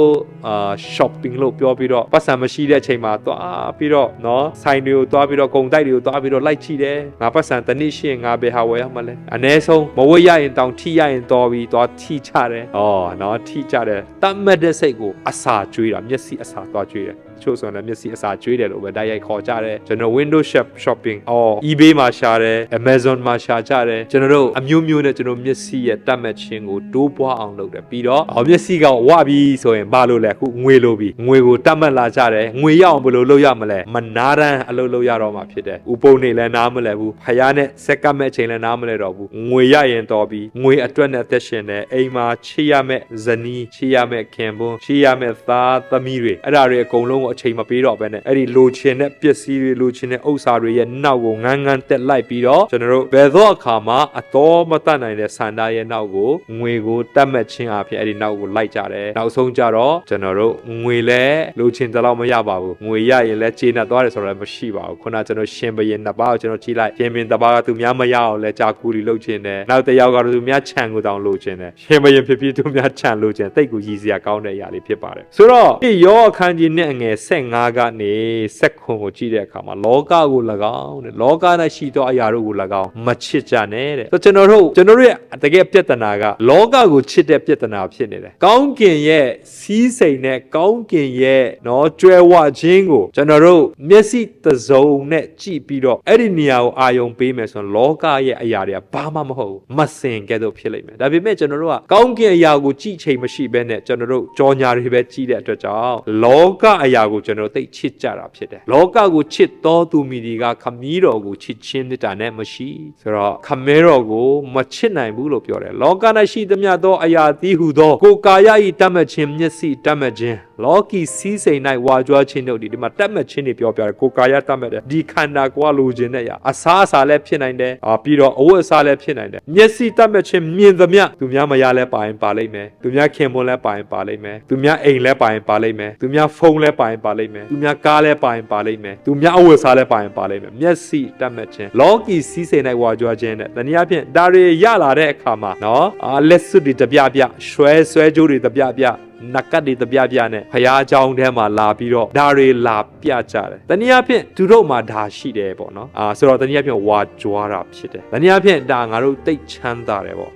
shopping လို့ပြောပြီးတော့ပတ်စံမရှိတဲ့အချိန်မှာသွားပြီးတော့နော်ဆိုင်တွေကိုသွားပြီးတော့ကုန်တိုက်တွေကိုသွားပြီးတော့လိုက်ကြည့်တယ်ငါပတ်စံတစ်နှစ်ရှိရင်ငါဘယ်ဟာဝယ်ရမှာလဲအ ਨੇ ဆုံးမဝယ်ရရင်တောင်ထိရရင်တော်ပြီးသွားထိချတယ်နော်ထိကြတယ်တတ်မှတ်တဲ့စိတ်ကိုအစာ ကျွေးတာမျက်စိအစာသွားကျွေးတယ်ချို့ဆိုရင်လည်းမျက်စိအစာကျွေးတယ်လို့ပဲတိုက်ရိုက်ခေါ်ကြတယ်ကျွန်တော် window shopping eBay မှာရှာတယ် Amazon မှာရှာကြတယ်ကျွန်တော်တို့အမျိုးမျိုးနဲ့ကျွန်တော်မျက်စိရဲ့တတ်မှတ်ခြင်းကိုတိုးပွားအောင်လုပ်တယ်ပြီးတော့မျက်စိကဝပြီဆိုရင်ဘာလို့လဲအခုငွေလိုပြီငွေကိုတတ်မှတ်လာကြတယ်ငွေရအောင်ဘယ်လိုလုပ်ရမလဲမနာတမ်းအလုပ်လုပ်ရတော့မှာဖြစ်တယ်ဥပုံနေလည်းနားမလဲဘူးဖယားနဲ့စက်ကမဲ့အချိန်လည်းနားမလဲတော့ဘူးငွေရရင်တော်ပြီငွေအတွက်နဲ့အသက်ရှင်တယ်အိမ်မှာချစ်ရမဲ့ဇနီးချစ်ရမဲ့ခင်ပွန်းချစ်ရမဲ့သားသမီးတွေအဲ့ဒါတွေအကုန်လုံးကိုအချိန်မပေးတော့ဘဲနဲ့အဲ့ဒီလိုချင်တဲ့ပစ္စည်းတွေလိုချင်တဲ့ဥစ္စာတွေရဲ့နောက်ကိုငန်းငန်းတက်လိုက်ပြီးတော့ကျွန်တော်တို့ဘယ်တော့အခါမှအတော်မတတ်နိုင်တဲ့ဆန္ဒရဲ့နောက်ကိုငွေကိုတတ်မှတ်ခြင်းအဖြစ်အဲ့ဒီနောက်ကိုလိုက်ကြတယ်နောက်ဆုံးကြတော့ကျွန်တော်တို့ငွေလည်းလိုချင်တဲ့လောက်မရပါဘူးငွေရရင်လည်းကျေနပ်သွားတယ်ဆိုတော့မရှိပါဘူးခုနကျွန်တော်ရှင်ဘရင်နှစ်ပါးကိုကျွန်တော်ကြည့်လိုက်ရှင်ဘရင်တစ်ပါးကသူများမရအောင်လဲကြာကူလီလုပ်ခြင်းတယ်နောက်တစ်ယောက်ကတော့သူများခြံကိုတောင်လိုခြင်းတယ်ရှင်ဘရင်ဖြစ်ဖြစ်သူများခြံလိုခြင်းတိတ်ကိုရည်စရာကောင်းတဲ့အရာလေးဖြစ်ပါတယ်ဆိုတော့ဒီယောအခန်းကြီးနဲ့အငယ်15ကနေ16ကိုကြည့်တဲ့အခါမှာလောကကို၎င်းတဲ့လောက၌ရှိသောအရာတို့ကို၎င်းမချစ်ကြနဲ့တဲ့ဆိုကျွန်တော်တို့ရဲ့တကယ်ပြဿနာကလောကကိုချစ်တဲ့ပြဿနာဖြစ်နေတယ်ကောင်းကင်ရဲ့စီးစိမ်နဲ့ကောင်းကင်ရဲ့ကြွယ်ဝခြင်းကိုကျွန်တော်တို့မျက်စိတစုံနဲ့ကြည့်ပြီးတော့အဲ့ဒီနေရာကိုအာယုံပေးမယ်ဆိုရင်လောကရဲ့အရာတွေကဘာမှမဟုတ်ဘူးမစင်ကဲ့သို့ဖြစ်လိမ့်မယ်ဒါပေမဲ့ကျွန်တော်တို့ကကောင်းကင်အရာကိုကြည့်ချိန်မရှိဘဲနဲ့ကျွန်တော်တို့ကြောညာတွေပဲကြည့်တဲ့အတွက်ကြောင့်လောကအရာကိုကျွန်တော်သိချစ်ကြတာဖြစ်တယ်လောကကိုချစ်တော်သူမိဒီကခမည်းတော်ကိုချစ်ခြင်းတတာနဲ့မရှိဆိုတော့ခမဲတော်ကိုမချစ်နိုင်ဘူးလို့ပြောတယ်လောက၌ရှိသမျှသောအရာသီးဟုသောကိုယ်ကာယ၏တတ်မှတ်ခြင်းမျက်စိတတ်မှတ်ခြင်းလောကီစီးစိမ်၌ဝါကြွားခြင်းတို့ဒီမှာတတ်မှတ်ခြင်းတွေပြောပြတယ်ကိုယ်ကာယတတ်မှတ်တယ်ဒီခန္ဓာကိုယ်လိုချင်တဲ့အရာအစားအစာလည်းဖြစ်နိုင်တယ်ပြီးတော့အဝတ်အစားလည်းဖြစ်နိုင်တယ်မျက်စိတတ်မှတ်ခြင်းမြင်သမျှသူများမရလဲပါရင်ပါလိမ့်မယ်သူများခင်ပွန်းလဲပါရင်ပါလိမ့်မယ်သူများအိမ်လဲပါရင်ပါလိမ့်မယ်သူများဖုန်းလဲပါရင်ပါလိမ့်မယ်သူများကားလဲပါရင်ပါလိမ့်မယ်သူများအဝတ်အစားလဲပါရင်ပါလိမ့်မယ်မျက်စိတတ်မှတ်ခြင်းလောကီစီးစိမ်၌ဝါကြွားခြင်းနဲ့တနည်းအားဖြင့်ဒါတွေရလာတဲ့အခါမှာလက်စွပ်တွေတပြပြဆွဲကြိုးတွေတပြပြနကတ်တွေတပြပြနဲ့ဖရားเจ้าထဲမှာလာပြီးတော့ဒါတွေလာပြကြတယ်တနည်းအားဖြင့်သူတို့မှာဒါရှိတယ်ပေါ့နော်ဆိုတော့တနည်းအားဖြင့်ဝါကြွားတာဖြစ်တယ်တနည်းအားဖြင့်ဒါငါတို့တိတ်ချမ်းသာတယ်ပေါ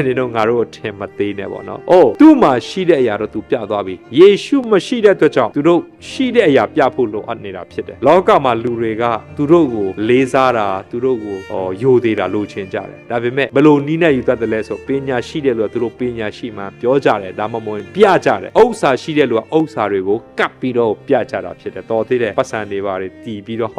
့ဒီတော့ငါတို့ကိုထင်မသေးနဲ့ပေါ့နော်သူ့မှာရှိတဲ့အရာတော့သူပြသွားပြီယေရှုမရှိတဲ့အတွက်ကြောင့်သူတို့ရှိတဲ့အရာပြဖို့လိုအပ်နေတာဖြစ်တယ်လောကမှာလူတွေကသူတို့ကိုလေးစားတာသူတို့ကိုယိုသေးတာလိုချင်ကြတယ်ဒါပေမဲ့ဘယ်လိုနီးနဲ့ယူတတ်တယ်လဲဆိုပညာရှိတယ်လို့သူတို့ပညာရှိမှပြောကြတယ်ဒါမှမဟုတ်ပြကြတယ်ဥစ္စာရှိတဲ့လူကဥစ္စာတွေကိုကပ်ပြီးတော့ပြကြတာဖြစ်တယ်တော်သေးတယ်ပတ်စံတွေပါတွေတီးပြီးတော့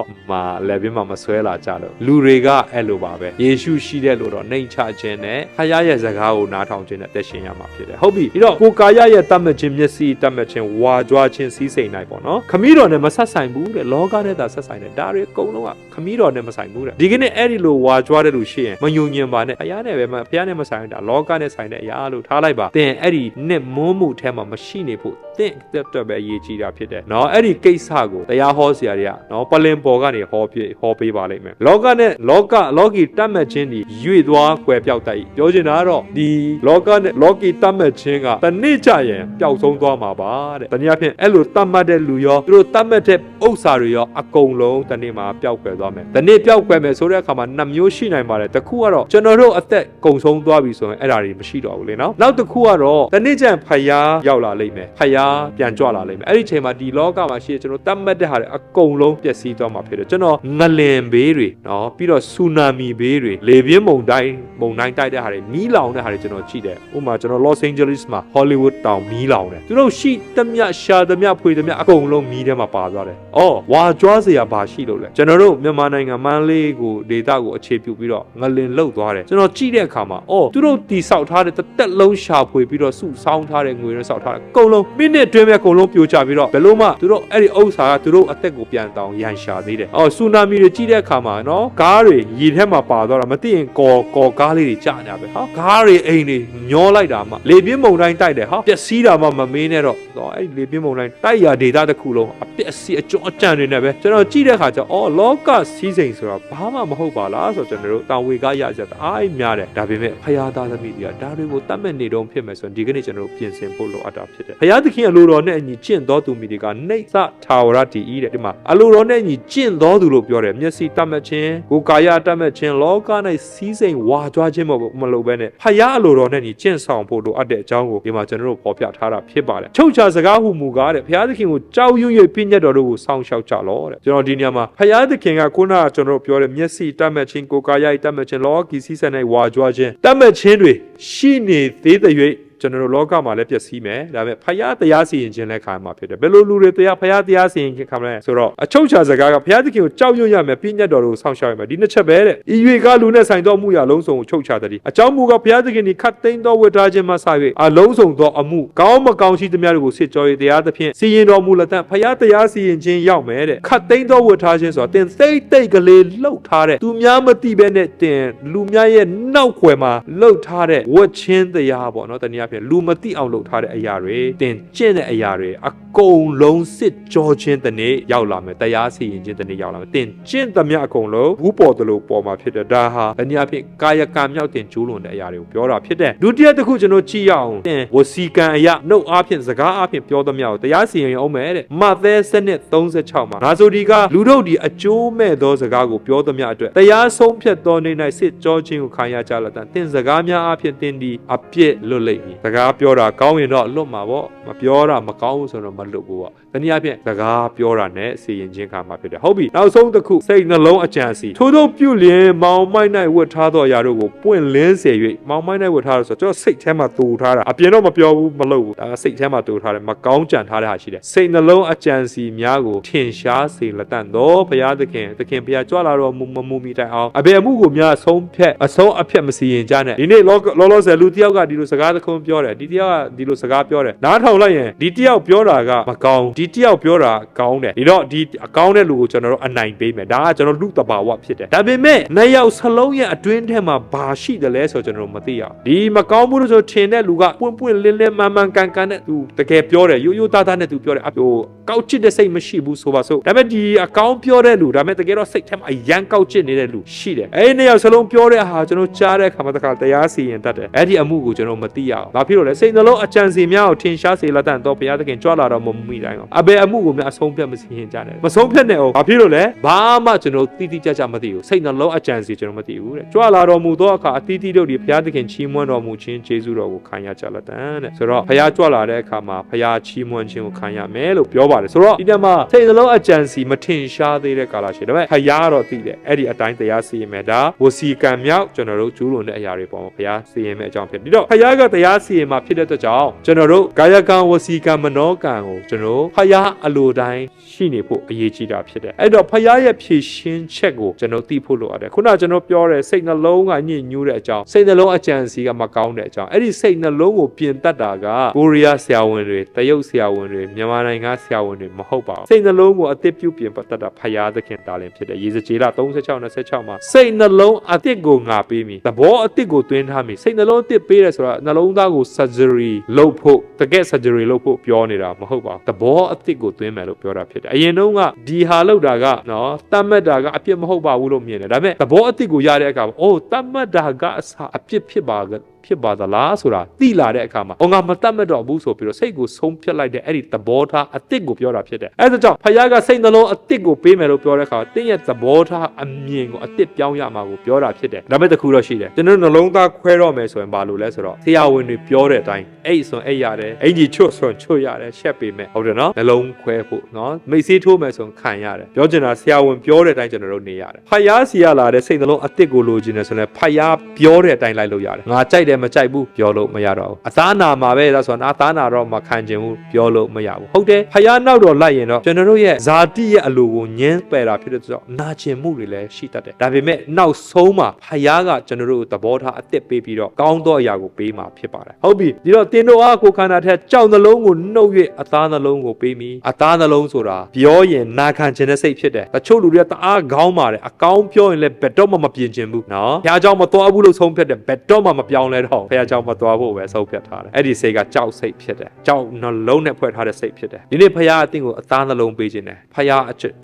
လည်းပြင်းမှမဆွဲလာကြလို့လူတွေကအဲ့လိုပါပဲယေရှုရှိတဲ့လို့တော့နှိမ်ချခြင်းနဲ့ဖခင်ရဲ့စကားကိုနားထောင်ခြင်းနဲ့တက်ရှင်ရမှာဖြစ်တယ်ဟုတ်ပြီပြီးတော့ကိုယ်ကာယရဲ့တတ်မှတ်ခြင်းမျက်စိတတ်မှတ်ခြင်းဝါကြွားခြင်းစီးစိမ်နိုင်ပေါ့နော်ခမည်းတော်နဲ့မဆက်ဆိုင်ဘူးတဲ့လောကနဲ့သာဆက်ဆိုင်တယ်ဒါတွေအကုန်လုံးကခမည်းတော်နဲ့မဆိုင်ဘူးတဲ့ဒီကနေ့အဲ့ဒီလိုဝါကြွားတဲ့လူရှိရင်မယုံညင်ပါနဲ့ဖခင်နဲ့ပဲဖခင်နဲ့မဆိုင်ဘူးဒါလောကနဲ့ဆိုင်တဲ့အရာလို့ထားလိုက်ပါသင်အဲ့ဒီနဲ့မွန်းမှုထဲမှာမရှိနေဖို့သင်တက်ပဲရေးကြည့်တာဖြစ်တယ်เนาะအဲ့ဒီကိစ္စကိုတရားဟောဆရာတွေကเนาะပလင်ပေါ်ကနေဟောပေးပါလိမ့်မယ်လောကနဲ့လောကီတတ်မှတ်ခြင်းဒီရွေ့သွားကွယ်ပြောက်တတ်၏ပြောချင်တာကတော့ဒီလောကနဲ့လောကီတတ်မှတ်ခြင်းကတနေ့ကြရင်ပျောက်ဆုံးသွားမှာပါတဲ့တနည်းအားဖြင့်အဲ့လိုတတ်မှတ်တဲ့လူရောသူတို့တတ်မှတ်တဲ့ဥစ္စာတွေရောအကုန်လုံးတနေ့မှာပျောက်ကွယ်သွားမယ်တနေ့ပျောက်ကွယ်မယ်ဆိုတဲ့အခါမှာနှစ်မျိုးရှိနိုင်ပါတယ်တစ်ခုကတော့ကျွန်တော်တို့အသက်ကုန်ဆုံးသွားပြီဆိုရင်အဲ့ဒါတွေမရှိတော့ဘူးလေနော်နောက်တစ်ခုကတော့တနေ့ကျရင်ဖယားရောက်လာလိမ့်မယ်ဖယားပြန်ကြွလာလိမ့်မယ်အဲ့ဒီချိန်မှာဒီလောကမှာရှိတဲ့ကျွန်တော်တတ်မှတ်တဲ့ဟာတွေအကုန်လုံးပျက်စီးသွားမှာဖြစ်တယ်ကျွန်တော်ငလင်ဘေးတွေနော်ပြီးတော့ဆူနာမီဘေးတွေလေပြင်းမုန်တိုင်းတိုက်တဲ့ဟာတွေမီးလောင်တဲ့ဟာတွေကျွန်တော်ကြည့်တယ်ဥပမာကျွန်တော် Los Angeles မှာ Hollywood တောင်မီးလောင်တယ်သူတို့ရှိသမျှရှာသမျှဖွေသမျှအကုန်လုံးမီးထဲမှာပါသွားတယ်ဝါကြွားစရာဘာရှိလို့လဲကျွန်တော်တို့မြန်မာနိုင်ငံမန္တလေးကိုဒေသကိုအခြေပြုပြီးတော့ငလင်လှုပ်သွားတယ်ကျွန်တော်ကြည့်တဲ့အခါမှာသူတို့တီဆောက်ထားတဲ့တက်လုံးရှာဖွေပြီးတော့စုဆောင်းထားတဲ့ငွေနဲ့ဆောက်ထားတဲ့အကုန်လုံးမိနစ်တွင်းပဲအကုန်လုံးပြိုကျပြီးတော့ဘယ်လို့မှသူတို့အဲ့ဒီဥစ္စာကသူတို့အသက်ကိုပြန်တောင်းရန်ရှာသေးတယ်ဆူနာမီတွေကြည့်တဲ့အခါမှာနော်ကားတွေရေထဲမှာပါသွားတာမသိရင်ကော်ကားလေးတွေကျနေတာပဲကားတွေအိမ်တွေညောလိုက်တာမှလေပြင်းမုန်တိုင်းတိုက်တယ်ပျက်စီးတာမှမမင်းနဲ့တော့အဲ့ဒီလေပြင်းမုန်တိုင်းတိုက်ရာဒေသတစ်ခုလုံးအပျက်စီးအကျော်အကျန်တွေနဲ့ပဲကျွန်တော်ကြည့်တဲ့အခါကျလောကစီးစိမ်ဆိုတာဘာမှမဟုတ်ပါလားဆိုတော့ကျွန်တော်တို့တာဝေကရကြတာအားများတယ်ဒါပေမဲ့ဖယားသားသမီးတွေကဒါတွေကိုတတ်မဲ့နေတော့ဖြစ်မယ်ဆိုရင်ဒီကနေ့ကျွန်တော်တို့ပြင်ဆင်ဖို့လိုအပ်တာဖြစ်တယ်ဖယားသခင် ခင်အလိုတော်နဲ့အညီကျင့်တော်သူမိတွေကနှိမ့်စထာဝရတည်ဤတဲ့ဒီမှာအလိုတော်နဲ့အညီကျင့်တော်သူလို့ပြောတယ်မျက်စိတတ်မှတ်ခြင်းကိုယ်ကာယတတ်မှတ်ခြင်းလောက၌စီးစိမ်ဝါကြွားခြင်းမလုပ်ဘဲနဲ့ဖယားအလိုတော်နဲ့ညီကျင့်ဆောင်ဖို့လိုအပ်တဲ့အကြောင်းကိုဒီမှာကျွန်တော်တို့ဖော်ပြထားတာဖြစ်ပါတယ်ချုပ်ချာစကားဟုမူကားတဲ့ဘုရားသခင်ကိုကြောက်ရွံ့၍ပြည့်ညတ်တော်တို့ကိုစောင့်ရှောက်ကြလောတဲ့ကျွန်တော်ဒီနေရာမှာဘုရားသခင်ကခုနကကျွန်တော်တို့ပြောတဲ့မျက်စိတတ်မှတ်ခြင်းကိုယ်ကာယတတ်မှတ်ခြင်းလောကီစီးစိမ်၌ဝါကြွားခြင်းတတ်မှတ်ခြင်းတွေရှိနေသေးတဲ့၍ကျွန်တော်တို့လောကမှာလည်းပျက်စီးမယ်ဒါပေမဲ့ဖယားတရားစီရင်ခြင်းလည်းခံမှာဖြစ်တယ်ဘယ်လိုလူတွေတရားဖယားတရားစီရင်ခြင်းခံမလဲဆိုတော့အချုပ်ချာစကားကဖယားသခင်ကိုကြောက်ရွံ့ရမယ်ပြည့်ညတ်တော်ကိုစောင့်ရှောက်ရမယ်ဒီနှစ်ချက်ပဲတဲ့ဤ၍ကလူနဲ့ဆိုင်သောအမှုရာလုံးစုံကိုချုပ်ချသည်အကြောင်းမူကားဖယားသခင်ဒီခတ်သိမ်းသောဝတ်ထားခြင်းမှစ၍အလုံးစုံသောအမှုကောင်းမကောင်းရှိသမျှတို့ကိုစစ်ကြော၍တရားသဖြင့်စီရင်တော်မူလက်တဖယားတရားစီရင်ခြင်းရောက်မယ်တဲ့ခတ်သိမ်းသောဝတ်ထားခြင်းဆိုတာတင်သိကလေးလှုပ်ထားတဲ့သူများမသိဘဲနဲ့တင်လူများရဲ့နောက်ွယ်မှာလှုပ်ထားတဲ့ဝတ်ချင်းတရားပေါ့နော်တနည်းအားဖြင့်လူမသိအောင်လုပ်ထားတဲ့အရာတွေတင်ကျင့်တဲ့အရာတွေအကုန်လုံးစစ်ကြောခြင်းတနေ့ရောက်လာမယ်တရားစီရင်ခြင်းတနေ့ရောက်လာမယ်တင်ကျင့်သမျှအကုန်လုံးဘူးပေါ်တယ်လို့ပေါ်မှာဖြစ်တယ်ဒါဟာတနည်းအားဖြင့်ကာယကံမြောက်တင်ကျူးလွန်တဲ့အရာတွေကိုပြောတာဖြစ်တယ်ဒုတိယတစ်ခုကျွန်တော်ကြည့်ရအောင်တင်ဝစီကံအရာနှုတ်အားဖြင့်စကားအားဖြင့်ပြောသမျှကိုတရားစီရင်အောင်မယ်တဲ့မဿဲ7:36မှာငါဆိုဒီကလူတို့ဒီအကျိုးမဲ့သောစကားကိုပြောသမျှအတွက်တရားဆုံးဖြတ်သောနေ့၌စစ်ကြောခြင်းကိုခံရကြလက်တန်တင်စကားများအားဖြင့်တင်ဒီအပြစ်လွတ်လိမ့်မည်စကားပြောတာကောင်းရင်တော့လွတ်မှာပေါ့မပြောတာမကောင်းဘူးဆိုတော့မလွတ်ဘူးပေါ့တနည်းအားဖြင့်စကားပြောတာနဲ့စီရင်ခြင်းခံမှာဖြစ်တယ်ဟုတ်ပြီနောက်ဆုံးတစ်ခုစိတ်နှလုံးအကြံစီထို့သောပြုလျင်မောင်မိုက်၌ဝတ်ထားသောအရာတို့ကိုပွင့်လင်းစေ၍မောင်မိုက်၌ဝတ်ထားလို့ဆိုတော့စိတ်ထဲမှာတူထားတာအပြင်တော့မပြောဘူးမလုပ်ဘူးဒါစိတ်ထဲမှာတူထားတယ်မကောင်းကြံထားတဲ့ဟာရှိတယ်စိတ်နှလုံးအကြံစီများကိုထင်ရှားစေလက်တန်သောဘုရားသခင်ဘုရားကြွလာတော်မမူမီတိုင်အောင်အဘယ်အမှုကိုများအဆုံးအဖြတ်မစီရင်ကြနဲ့ဒီနေ့လောဆယ်လူတယောက်ကဒီလိုစကားသခုံးပြောတယ်ဒီတယောက်ကဒီလိုစကားပြောတယ်နားထောင်လိုက်ရင်ဒီတယောက်ပြောတာကမကောင်းဒီတယောက်ပြောတာကောင်းတယ်ဒီတော့ဒီအကောင်းတဲ့လူကိုကျွန်တော်တို့အနိုင်ပေးမယ်ဒါကကျွန်တော်လူတဘာဝဖြစ်တယ်ဒါပေမဲ့နှစ်ယောက်စလုံးရဲ့အတွင်းထဲမှာဘာရှိတယ်လဲဆိုကျွန်တော်တို့မသိရဘူးဒီမကောင်းဘူးလို့ဆိုထင်တဲ့လူကပွင့်လင်းမှန်ကန်နဲ့သူတကယ်ပြောတယ်ရိုးသားနဲ့သူပြောတယ်အပြိုကောက်ချစ်တဲ့စိတ်မရှိဘူးဆိုပါစို့ဒါပေမဲ့ဒီအကောင်းပြောတဲ့လူဒါပေမဲ့တကယ်တော့စိတ်ထဲမှာအရန်ကောက်ချစ်နေတဲ့လူရှိတယ်အဲ့ဒီနှစ်ယောက်စလုံးပြောတဲ့ဟာကျွန်တော်ကြားတဲ့အခါမှာတခါတရားစီရင်တတ်တယ်အဲ့ဒီအမှုကိုကျွန်တော်မသိရအောင်ဘာဖြစ်လို့လဲစိတ်နှလုံးအကြံစီများကိုထင်ရှားစေလက်တန်တော့ဘုရားသခင်ကြွလာတော်မမူမီတိုင်းအောင်အဘယ်အမှုကိုများအဆုံးဖြတ်မစီရင်ကြနဲ့မဆုံးဖြတ်နဲ့အောင်ဘာဖြစ်လို့လဲဘာမှကျွန်တော်တိတိကျကျမသိဘူးစိတ်နှလုံးအကြံစီကျွန်တော်မသိဘူးတဲ့ကြွလာတော်မူသောအခါအတီးတီးတို့ဒီဘုရားသခင်ချီးမွမ်းတော်မူခြင်းကျေးဇူးတော်ကိုခံရကြလက်တန်တဲ့ဆိုတော့ဘုရားကြွလာတဲ့အခါမှာဘုရားချီးမွမ်းခြင်းကိုခံရမယ်လို့ပြောပါတယ်ဆိုတော့ဒီနေ့မှာစိတ်နှလုံးအကြံစီမထင်ရှားသေးတဲ့ကာလရှိတယ်ဒါပေမဲ့ဘုရားတော့သိတယ်အဲ့ဒီအတိုင်းတရားစီရင်မယ်ဒါဝစီကံမြောက်ကျွန်တော်တို့ကျူးလွန်တဲ့အရာတွေပေါ်မှာဘုရားစီရင်မယ်အကြောင်းဖြစ်ပြီးတော့ဘုရားကတရားစီရင်မှာဖြစ်တဲ့အတွက်ကြောင့်ကျွန်တော်တို့ကာယကံဝစီကံမနောကံကိုကျွန်တော်ဘုရားအလိုတိုင်းရှိနေဖို့အရေးကြီးတာဖြစ်တယ်အဲ့တော့ဘုရားရဲ့ဖြည့်ရှင်းချက်ကိုကျွန်တော်သိဖို့လိုရတယ်ခုနကကျွန်တော်ပြောတဲ့စိတ်နှလုံးကညစ်ညူးတဲ့အကြောင်းစိတ်နှလုံးအကြံစီကမကောင်းတဲ့အကြောင်းအဲ့ဒီစိတ်နှလုံးကိုပြင်တတ်တာကကိုရီးယားဆရာဝန်တွေတရုတ်ဆရာဝန်တွေမြန်မာနိုင်ငံဆရာဝန်တွေမဟုတ်ပါဘူးစိတ်နှလုံးကိုအသစ်ပြုပြင်ပတ်တတ်တာဘုရားသခင်တာလင်ဖြစ်တယ်ရေစကြည်လ36-26မှာစိတ်နှလုံးအသစ်ကိုငါပေးမိသဘောအသစ်ကိုသွင်းထားမိစိတ်နှလုံးအသစ်ပေးတယ်ဆိုတာနှလုံးသားကို surgery လုပ်ဖို့တကယ် surgery လုပ်ဖို့ပြောနေတာမဟုတ်ပါဘူးသဘောအသစ်ကိုသွင်းမယ်လို့ပြောတာဖြစ်တယ်အရင်တုန်းကဒီဟာလောက်တာကနော်တတ်မှတ်တာကအပြစ်မဟုတ်ပါဘူးလို့မြင်တယ်ဒါပေမဲ့သဘောအသစ်ကိုရတဲ့အခါမှာအိုးတတ်မှတ်တာကအစအပြစ်ဖြစ်ပါသလားဆိုတာသိလာတဲ့အခါမှာငါမတတ်မှတ်တော့ဘူးဆိုပြီးတော့စိတ်ကိုဆုံးဖြတ်လိုက်တဲ့အဲ့ဒီသဘောထားအသစ်ကိုပြောတာဖြစ်တယ်အဲ့ဒါကြောင့်ဖခင်ကစိတ်နှလုံးအသစ်ကိုပေးမယ်လို့ပြောတဲ့အခါတင်းရဲ့သဘောထားအမြင်ကိုအသစ်ပြောင်းရမှာကိုပြောတာဖြစ်တယ်ဒါပေမဲ့တခုတော့ရှိတယ်ကျွန်တော်နှလုံးသားခွဲတော့မယ်ဆိုရင်ဘာလို့လဲဆိုတော့ဆရာဝန်တွေပြောတဲ့အတိုင်းအဲ့ဆိုအဲ့ရတယ်အင်ကြီးချွတ်ဆိုချွတ်ရတယ်ရှက်ပေမဲ့ဟုတ်တယ်နော်နှလုံးခွဲဖို့နော်မိတ်ဆေးထိုးမယ်ဆိုရင်ခံရတယ်ပြောချင်တာဆရာဝန်ပြောတဲ့အတိုင်းကျွန်တော်တို့နေရတယ်ဖခင်စီရလာတဲ့စိတ်နှလုံးအသစ်ကိုလိုချင်တယ်ဆိုရင်ဖခင်ပြောတဲ့အတိုင်းလိုက်လို့ရတယ်ငါကြိုက်တယ်မကြိုက်ဘူးပြောလို့မရတော့ဘူးအသားနာမှာပဲဒါဆိုတော့အသားနာတော့မခံချင်ဘူးပြောလို့မရဘူးဟုတ်တယ်ဖယားနောက်တော့လိုက်ရင်တော့ကျွန်တော်တို့ရဲ့ဇာတိရဲ့အလိုကိုညှင်းပယ်တာဖြစ်တဲ့ဆိုတော့နာကျင်မှုတွေလည်းရှိတတ်တယ်ဒါပေမဲ့နောက်ဆုံးမှာဖယားကကျွန်တော်တို့သဘောထားအသစ်ပေးပြီးတော့ကောင်းသောအရာကိုပေးမှာဖြစ်ပါတယ်ဟုတ်ပြီဒီတော့တင်တို့အားကိုခန္ဓာထက်ကြောက်နှလုံးကိုနှုတ်၍အသားနှလုံးကိုပေးမိအသားနှလုံးဆိုတာပြောရင်နာခံခြင်းတဲ့စိတ်ဖြစ်တယ်တချို့လူတွေကတအားခေါင်းပါတယ်အကောင်းပြောရင်လည်းဘယ်တော့မှမပြင်ချင်ဘူးနော်ဖယားเจ้าမတော်ဘူးလို့ဆုံးဖြတ်တယ်ဘယ်တော့မှမပြောင်းလဲ အဲ့တော့ဖခင်เจ้าမသွားဖို့ပဲဆုံးဖြတ်ထားတယ်အဲ့ဒီစိတ်ကကြောက်စိတ်ဖြစ်တယ်ကြောက်နှလုံးနဲ့ဖွဲ့ထားတဲ့စိတ်ဖြစ်တယ်ဒီနေ့ဖခင်အသင်ကိုအသားနှလုံးပေးခြင်းတယ်ဖခ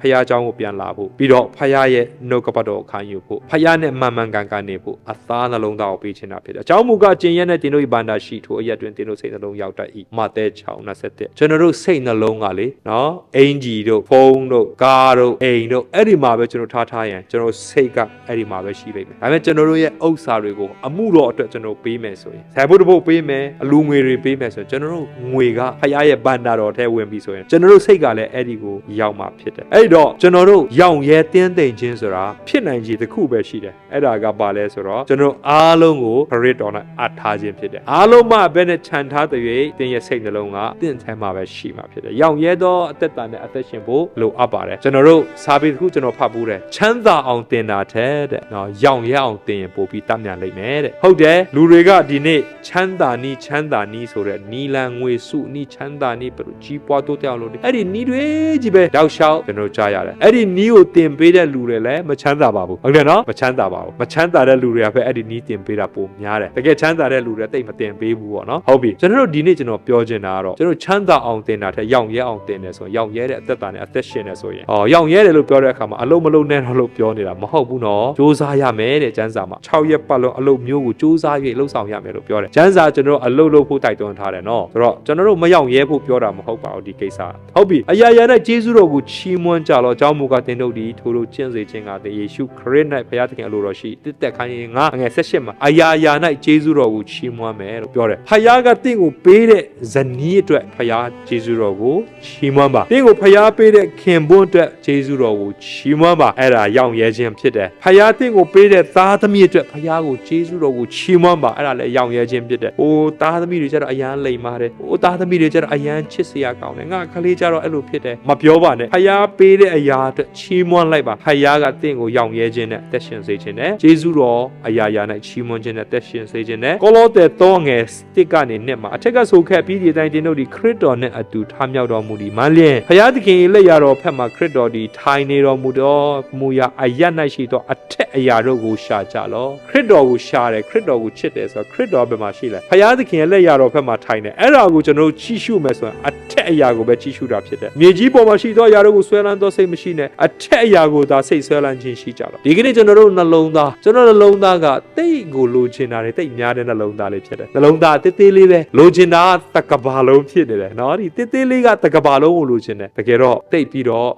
င်เจ้าကိုပြန်လာဖို့ပြီးတော့ဖခင်ရဲ့နှုတ်ကပတ်တော်ကိုခံယူဖို့ဖခင်နဲ့မှန်မှန်ကန်ကန်နေဖို့အသားနှလုံးသားကိုပေးခြင်းတာဖြစ်တယ်အကြောင်းမူကားကျင်ရတဲ့တင်တို့၏ဗန္တာရှိထိုအရက်တွင်တင်တို့စိတ်နှလုံးရောက်တတ်၏မဿဲ6:27ကျွန်တော်တို့စိတ်နှလုံးကလေနော်အင်ဂျီတို့ဖုန်းတို့ကားတို့အိမ်တို့အဲ့ဒီမှာပဲကျွန်တော်ထားရင်ကျွန်တော်စိတ်ကအဲ့ဒီမှာပဲရှိလိမ့်မယ်ဒါပေမဲ့ကျွန်တော်တို့ရဲ့ဥစ္စာတွေကိုအမှုတော်အတွက်ကျွန်တော်ပေးမယ်ဆိုရင်ဇာဖို့တဖို့ပေးမယ်အလူငွေတွေပေးမယ်ဆိုရင်ကျွန်တော်တို့ငွေကဖခင်ရဲ့ဗန္တာတော်ထဲဝင်ပြီဆိုရင်ကျွန်တော်တို့စိတ်ကလည်းအဲ့ဒီကိုရောက်မှာဖြစ်တယ်အဲ့တော့ကျွန်တော်တို့ရောင်ရဲတင်းသိမ့်ခြင်းဆိုတာဖြစ်နိုင်ခြေတစ်ခုပဲရှိတယ်အဲ့ဒါကဘာလဲဆိုတော့ကျွန်တော်အားလုံးကိုခရစ်တော်နဲ့အပ်ထားခြင်းဖြစ်တယ်အားလုံးမှဘယ်နဲ့ခြံထားတဲ့၍တင်းရဲ့စိတ်နှလုံးကတင့်ထဲမှာပဲရှိမှာဖြစ်တယ်ရောင်ရဲသောအသက်တာနဲ့အသက်ရှင်ဖို့လိုအပ်ပါတယ်ကျွန်တော်တို့စာပေတစ်ခုကျွန်တော်ဖတ်ဘူးတယ်ချမ်းသာအောင်တင်တာတဲ့နော်ရောင်ရဲအောင်တင်ရင်ပို့ပြီးတတ်မြန်လိမ့်မယ်တဲ့ဟုတ်တယ်လူတွေကဒီနေ့ချမ်းသာနီးဆိုတဲ့နီလန်ငွေစုနီးချမ်းသာနီးဘယ်လိုကြီးပွားတိုးတက်အောင်လုပ်တယ်အဲ့ဒီနီးတွေကြီးပဲတောက်လျှောက်ကျွန်တော်ကြားရတယ်အဲ့ဒီနီးကိုတင်ပေးတဲ့လူတွေလည်းမချမ်းသာပါဘူးဟုတ်တယ်နော်မချမ်းသာပါဘူးမချမ်းသာတဲ့လူတွေကပဲအဲ့ဒီနီးတင်ပေးတာပိုများတယ်တကယ်ချမ်းသာတဲ့လူတွေတိတ်မတင်ပေးဘူးပေါ့နော်ဟုတ်ပြီကျွန်တော်တို့ဒီနေ့ကျွန်တော်ပြောချင်တာကတော့ကျွန်တော်ချမ်းသာအောင်တင်တာထက်ရောင်ရဲအောင်တင်တယ်ဆိုရင်ရောင်ရဲတဲ့အသက်တာနဲ့အသက်ရှင်နေဆိုရင်ရောင်ရဲတယ်လို့ပြောတဲ့အခါမှာအလုံးမလုံးနဲ့တော့လို့ပြောနေတာမဟုတ်ဘူးနော်စူးစမ်းရမယ်တဲ့ကျမ်းစာမှာ6ရက်ပတ်လုံးအလုပ်မျိုးကိုစူးစမ်း၍လှုပ်ဆောင်ရမယ်လို့ပြောတယ်ကျမ်းစာကျွန်တော်တို့အလုပ်လုပ်ဖို့တိုက်တွန်းထားတယ်နော်ဆိုတော့ကျွန်တော်တို့မရောင်ရဲဖို့ပြောတာမဟုတ်ပါဘူးဒီကိစ္စဟုတ်ပြီအရာရာနဲ့ယေရှုတော်ကိုချီးမွမ်းကြလောအကြောင်းမူကားတင်တို့ဒီထိုလိုကျင့်စေခြင်းကတည်းယေရှုခရစ်၌ဘုရားသခင်အလိုတော်ရှိတစ်သက်ခိုင်းရင်ငါငယ်18မှာအရာရာ၌ယေရှုတော်ကိုချီးမွမ်းမယ်လို့ပြောတယ်ဘုရားကတင့်ကိုပေးတဲ့ဇနီးအတွက်ဘုရားယေရှုတော်ကိုချီးမွမ်းပါတင့်ကိုဘုရားပေးတဲ့ခင်ပွန်းအတွက်ယေရှုတော်ကိုချီးမွမ်းပါအဲ့ဒါရောင်ရဲခြင်းဖြစ်တယ်ဘုရားတင့်ကိုပေးတဲ့သားသမီးအတွက်ဘုရားကိုယေရှုတော်ကိုချီးမွမ်းပါအဲ့ဒါလည်းရောင်ရဲခြင်းဖြစ်တယ်ဟိုသားသမီးတွေကျတော့အယမ်းလိမ်ပါတယ်ဟိုသားသမီးတွေကျတော့အယမ်းချစ်စရာကောင်းတယ်ငါကလေးကျတော့အဲ့လိုဖြစ်တယ်မပြောပါနဲ့ဘုရားပေးတဲ့အရာအတွက်ချီးမွမ်းလိုက်ပါဘုရားကတင့်ကိုရောင်ရဲခြင်းနဲ့တက်ရှင်စေခြင်းနဲ့ယေရှုတော်အရာရာ၌ချီးမွမ်းခြင်းနဲ့တက်ရှင်စေခြင်းနဲ့ကိုလောသဲ3ငယ်1ကနေနှစ်မှာအထက်ကဆိုခဲ့ပြီးဒီတိုင်းတင်တို့ဒီခရစ်တော်နဲ့အတူထမြောက်တော်မူသည်မှလျင်ဘုရားသခင်ရဲ့လက်ရတော်ဖက်မှာခရစ်တော်ဒီထိုင်နေတော်မူတော်မူရာအရ၌ရှိသောအထက်အရာတို့ကိုရှာကြလောခရစ်တော်ကိုရှာတယ်ခရစ်တော်ကိုချစ်တယ်ဆိုတော့ခရစ်တော်ဘယ်မှာရှိလဲဘုရားသခင်ရဲ့လက်ရတော်ဖက်မှာထိုင်တယ်အဲ့ဒါကိုကျွန်တော်တို့ကြည့်ရှုမယ်ဆိုရင်အထက်အရာကိုပဲကြည့်ရှုတာဖြစ်တယ်မြေကြီးပေါ်မှာရှိသောအရာတို့ကိုဆွဲလန်းသောစိတ်မရှိနဲ့အထက်အရာကိုသာစိတ်ဆွဲလန်းခြင်းရှိကြလောဒီကနေ့ကျွန်တော်တို့နှလုံးသားကျွန်တော်နှလုံးသားကတိတ်ကိုလိုချင်တာတွေတိတ်များတဲ့နှလုံးသားလေးဖြစ်တယ်နှလုံးသားတေးသေးလေးပဲလိုချင်တာတကဘာလုံးဖြစ်နေတယ်နော်ဒီတေးသေးလေးကတကဘာလုံးကိုလိုချင်တယ်တကယ်တော့တိတ်ပြီးတော့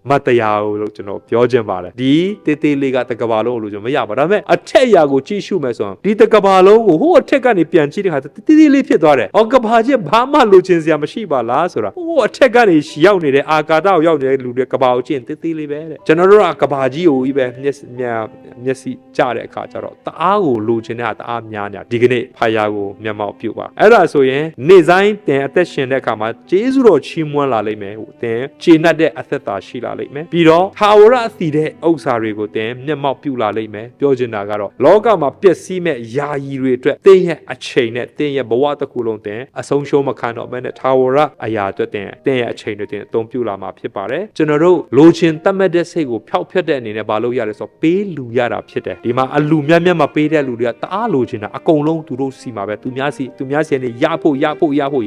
မတရားဘူးလို့ကျွန်တော်ပြောချင်ပါတယ်ဒီတေးသေးလေးကတကဘာလုံးကိုလိုချင်မရပါဒါပေမဲ့အထက်အရာကိုကြည့်ရှုမယ်ဆိုရင်ဒီတကဘာလုံးကိုဟိုအထက်ကနေပြန်ကြည့်တဲ့အခါတေးသေးလေးဖြစ်သွားတယ်အော်ကဘာချင်းဘာမှလိုချင်စရာမရှိပါလားဆိုတာဟိုအထက်ကနေရောက်နေတဲ့အာကာသကိုရောက်နေတဲ့လူတွေကဘာကိုကြည့်တေးသေးလေးပဲတဲ့ကျွန်တော်တို့ကကဘာကြီးကိုကြီးပဲမျက်စိကြတဲ့အခါကျတော့တအားကိုလိုချင်တဲ့တအားများညာဒီကနေ့ဖယားကိုမျက်မှောက်ပြုပါအဲ့ဒါဆိုရင်နေ့တိုင်းတင်အသက်ရှင်တဲ့အခါမှာကျေးဇူးတော်ချီးမွမ်းလာလိမ့်မယ်ဟိုတင်ခြေနှက်တဲ့အသက်တာရှိလာလိမ့်မယ်ပြီးတော့ထာဝရအသီးတဲ့ဥစ္စာတွေကိုတင်မျက်မှောက်ပြုလာလိမ့်မယ်ပြောချင်တာကတော့လောကမှာပျက်စီးမဲ့ယာယီတွေအတွက်တင်ရဲ့အချိန်နဲ့တင်ရဲ့ဘဝတစ်ခုလုံးတင်အဆုံးရှုံးမခံတော့ဘဲနဲ့ထာဝရအရာအတွက်တင်ရဲ့အချိန်တွေတင်အသုံးပြုလာမှာဖြစ်ပါတယ်ကျွန်တော်တို့လိုချင်တတ်မှတ်တဲ့စိတ်ကိုဖျောက်ဖျက်တဲ့အနေနဲ့မလုပ်ရတယ်ဆိုတော့ပေးလူရတာဖြစ်တယ်ဒီမှာအလူမြတ်မပေးတဲ့လူတွေကတအားလိုချင်တာအကုန်လုံးသူတို့စီမှာပဲသူများစီနေရဖို့ရ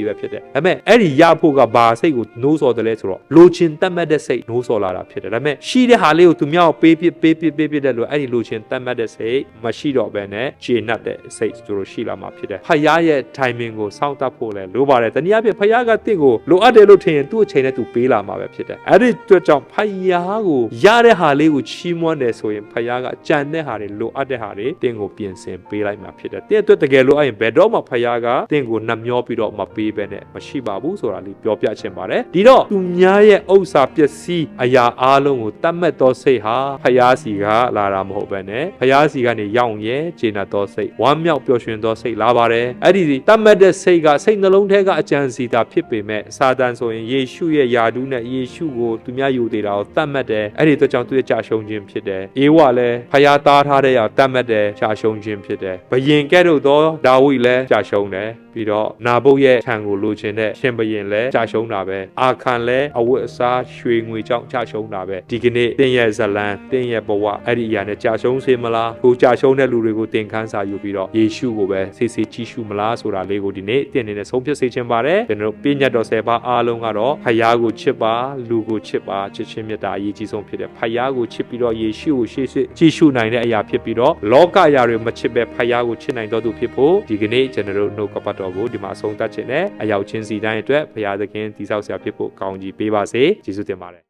ည်ပဲဖြစ်တယ်ဒါပေမဲ့အဲ့ဒီရဖို့ကဘာစိတ်ကိုနှိုးဆော်တယ်လဲဆိုတော့လိုချင်တတ်မှတ်တဲ့စိတ်နှိုးဆော်လာတာဖြစ်တယ်ဒါပေမဲ့ရှိတဲ့ဟာလေးကိုသူများကိုပေးတဲ့လို့အဲ့ဒီလိုချင်တတ်မှတ်တဲ့စိတ်မရှိတော့ဘဲနဲ့ခြေနှက်တဲ့စိတ်သူတို့ရှိလာမှာဖြစ်တယ်ဖယားရဲ့ timing ကိုစောင့်တတ်ဖို့လဲလိုပါတယ်တနည်းအားဖြင့်ဖယားကတင့်ကိုလိုအပ်တယ်လို့ထင်ရင်သူ့အချိန်နဲ့သူပေးလာမှာပဲဖြစ်တယ်အဲ့ဒီအတွက်ကြောင့်ဖယားကိုရတဲ့ဟာလေးကိုချီးမွမ်းတယ်ဆိုရင်ဖယားကကြံတဲ့ဟာတွေလိုအပ်တဲ့ဟာတွေတင့်ကိုပြင်ဆင်ပေးလိုက်မှာဖြစ်တယ်တဲ့အတွက်တကယ်လို့အဲ့ရင်ဘယ်တော့မှဖယားကတင့်ကိုနှမျောပြီးတော့မပေးဘဲနဲ့မရှိပါဘူးဆိုတာလေးပြောပြချင်ပါတယ်ဒီတော့သူများရဲ့ဥစ္စာပစ္စည်းအရာအားလုံးကိုတတ်မှတ်သောစိတ်ဟာဖယားစီကလာတာမဟုတ်ဘဲနဲ့ဖယားစီကနေရောင်ရဲခြေနှက်သောစိတ်ဝမ်းမြောက်ပျော်ရွှင်သောစိတ်လာပါတယ်အဲ့ဒီတတ်မှတ်တဲ့စိတ်ကစိတ်နှလုံးထဲကအကြံစီတာဖြစ်ပေမဲ့စာတန်ဆိုရင်ယေရှုရဲ့ယာဒူးနဲ့ယေရှုကိုသူများယူသေးတာကိုတတ်မှတ်တယ်အဲ့ဒီအတွက်ကြောင့်သူရဲ့ကြာရှုံးခြင်းဖြစ်တယ်အေဝါလည်းဖယားသားထားတဲ့ရာတတ်မှတ်တယ်ကြာရှုံးခြင်းဖြစ်တယ်ဘယင်ကဲ့သို့သောဒါဝိလည်းကြာရှုံးတယ်ပြီးတော့နာဘုတ်ရဲ့ထံကိုလိုချင်တဲ့ရှင်ဘယင်လည်းကြာရှုံးတာပဲအာခန်လည်းအဝတ်အစားရွှေငွေကြောင့်ကြာရှုံးတာပဲဒီကနေ့တင်းရဲ့ဇလံတင်းရဲ့ဘဝအဲ့ဒီအရာနဲ့ကြာရှုံးစေမလားကိုကြာရှုံးတဲ့လူတွေကိုတင်ခန်းစာယူပြီးတော့ ယေရှုကိုပဲစေစေကြည့်ရှုမလားဆိုတာလေးကိုဒီနေ့သင်အနေနဲ့ဆုံးဖြတ်စေချင်ပါတယ်ကျွန်တော်တို့ပြည့်ညတ်တော်10ပါးအားလုံးကတော့ဖယားကိုချစ်ပါလူကိုချစ်ပါချစ်ချင်းမေတ္တာအရေးကြီးဆုံးဖြစ်တယ်ဖယားကိုချစ်ပြီးတော့ယေရှုကိုရှေ့ကြည့်ရှုနိုင်တဲ့အရာဖြစ်ပြီးတော့လောကအရာတွေမချစ်ပဲဖယားကိုချစ်နိုင်တော်သူဖြစ်ဖို့ဒီကနေ့ကျွန်တော်တို့နှုတ်ကပတ်တော်ကိုဒီမှာအဆုံးသတ်ခြင်းနဲ့အရောက်ချင်းစီတိုင်းအတွက်ဖယားသခင်တည်ဆောက်ဆရာဖြစ်ဖို့ကောင်းကြီးပေးပါစေယေရှုတင်ပါတယ်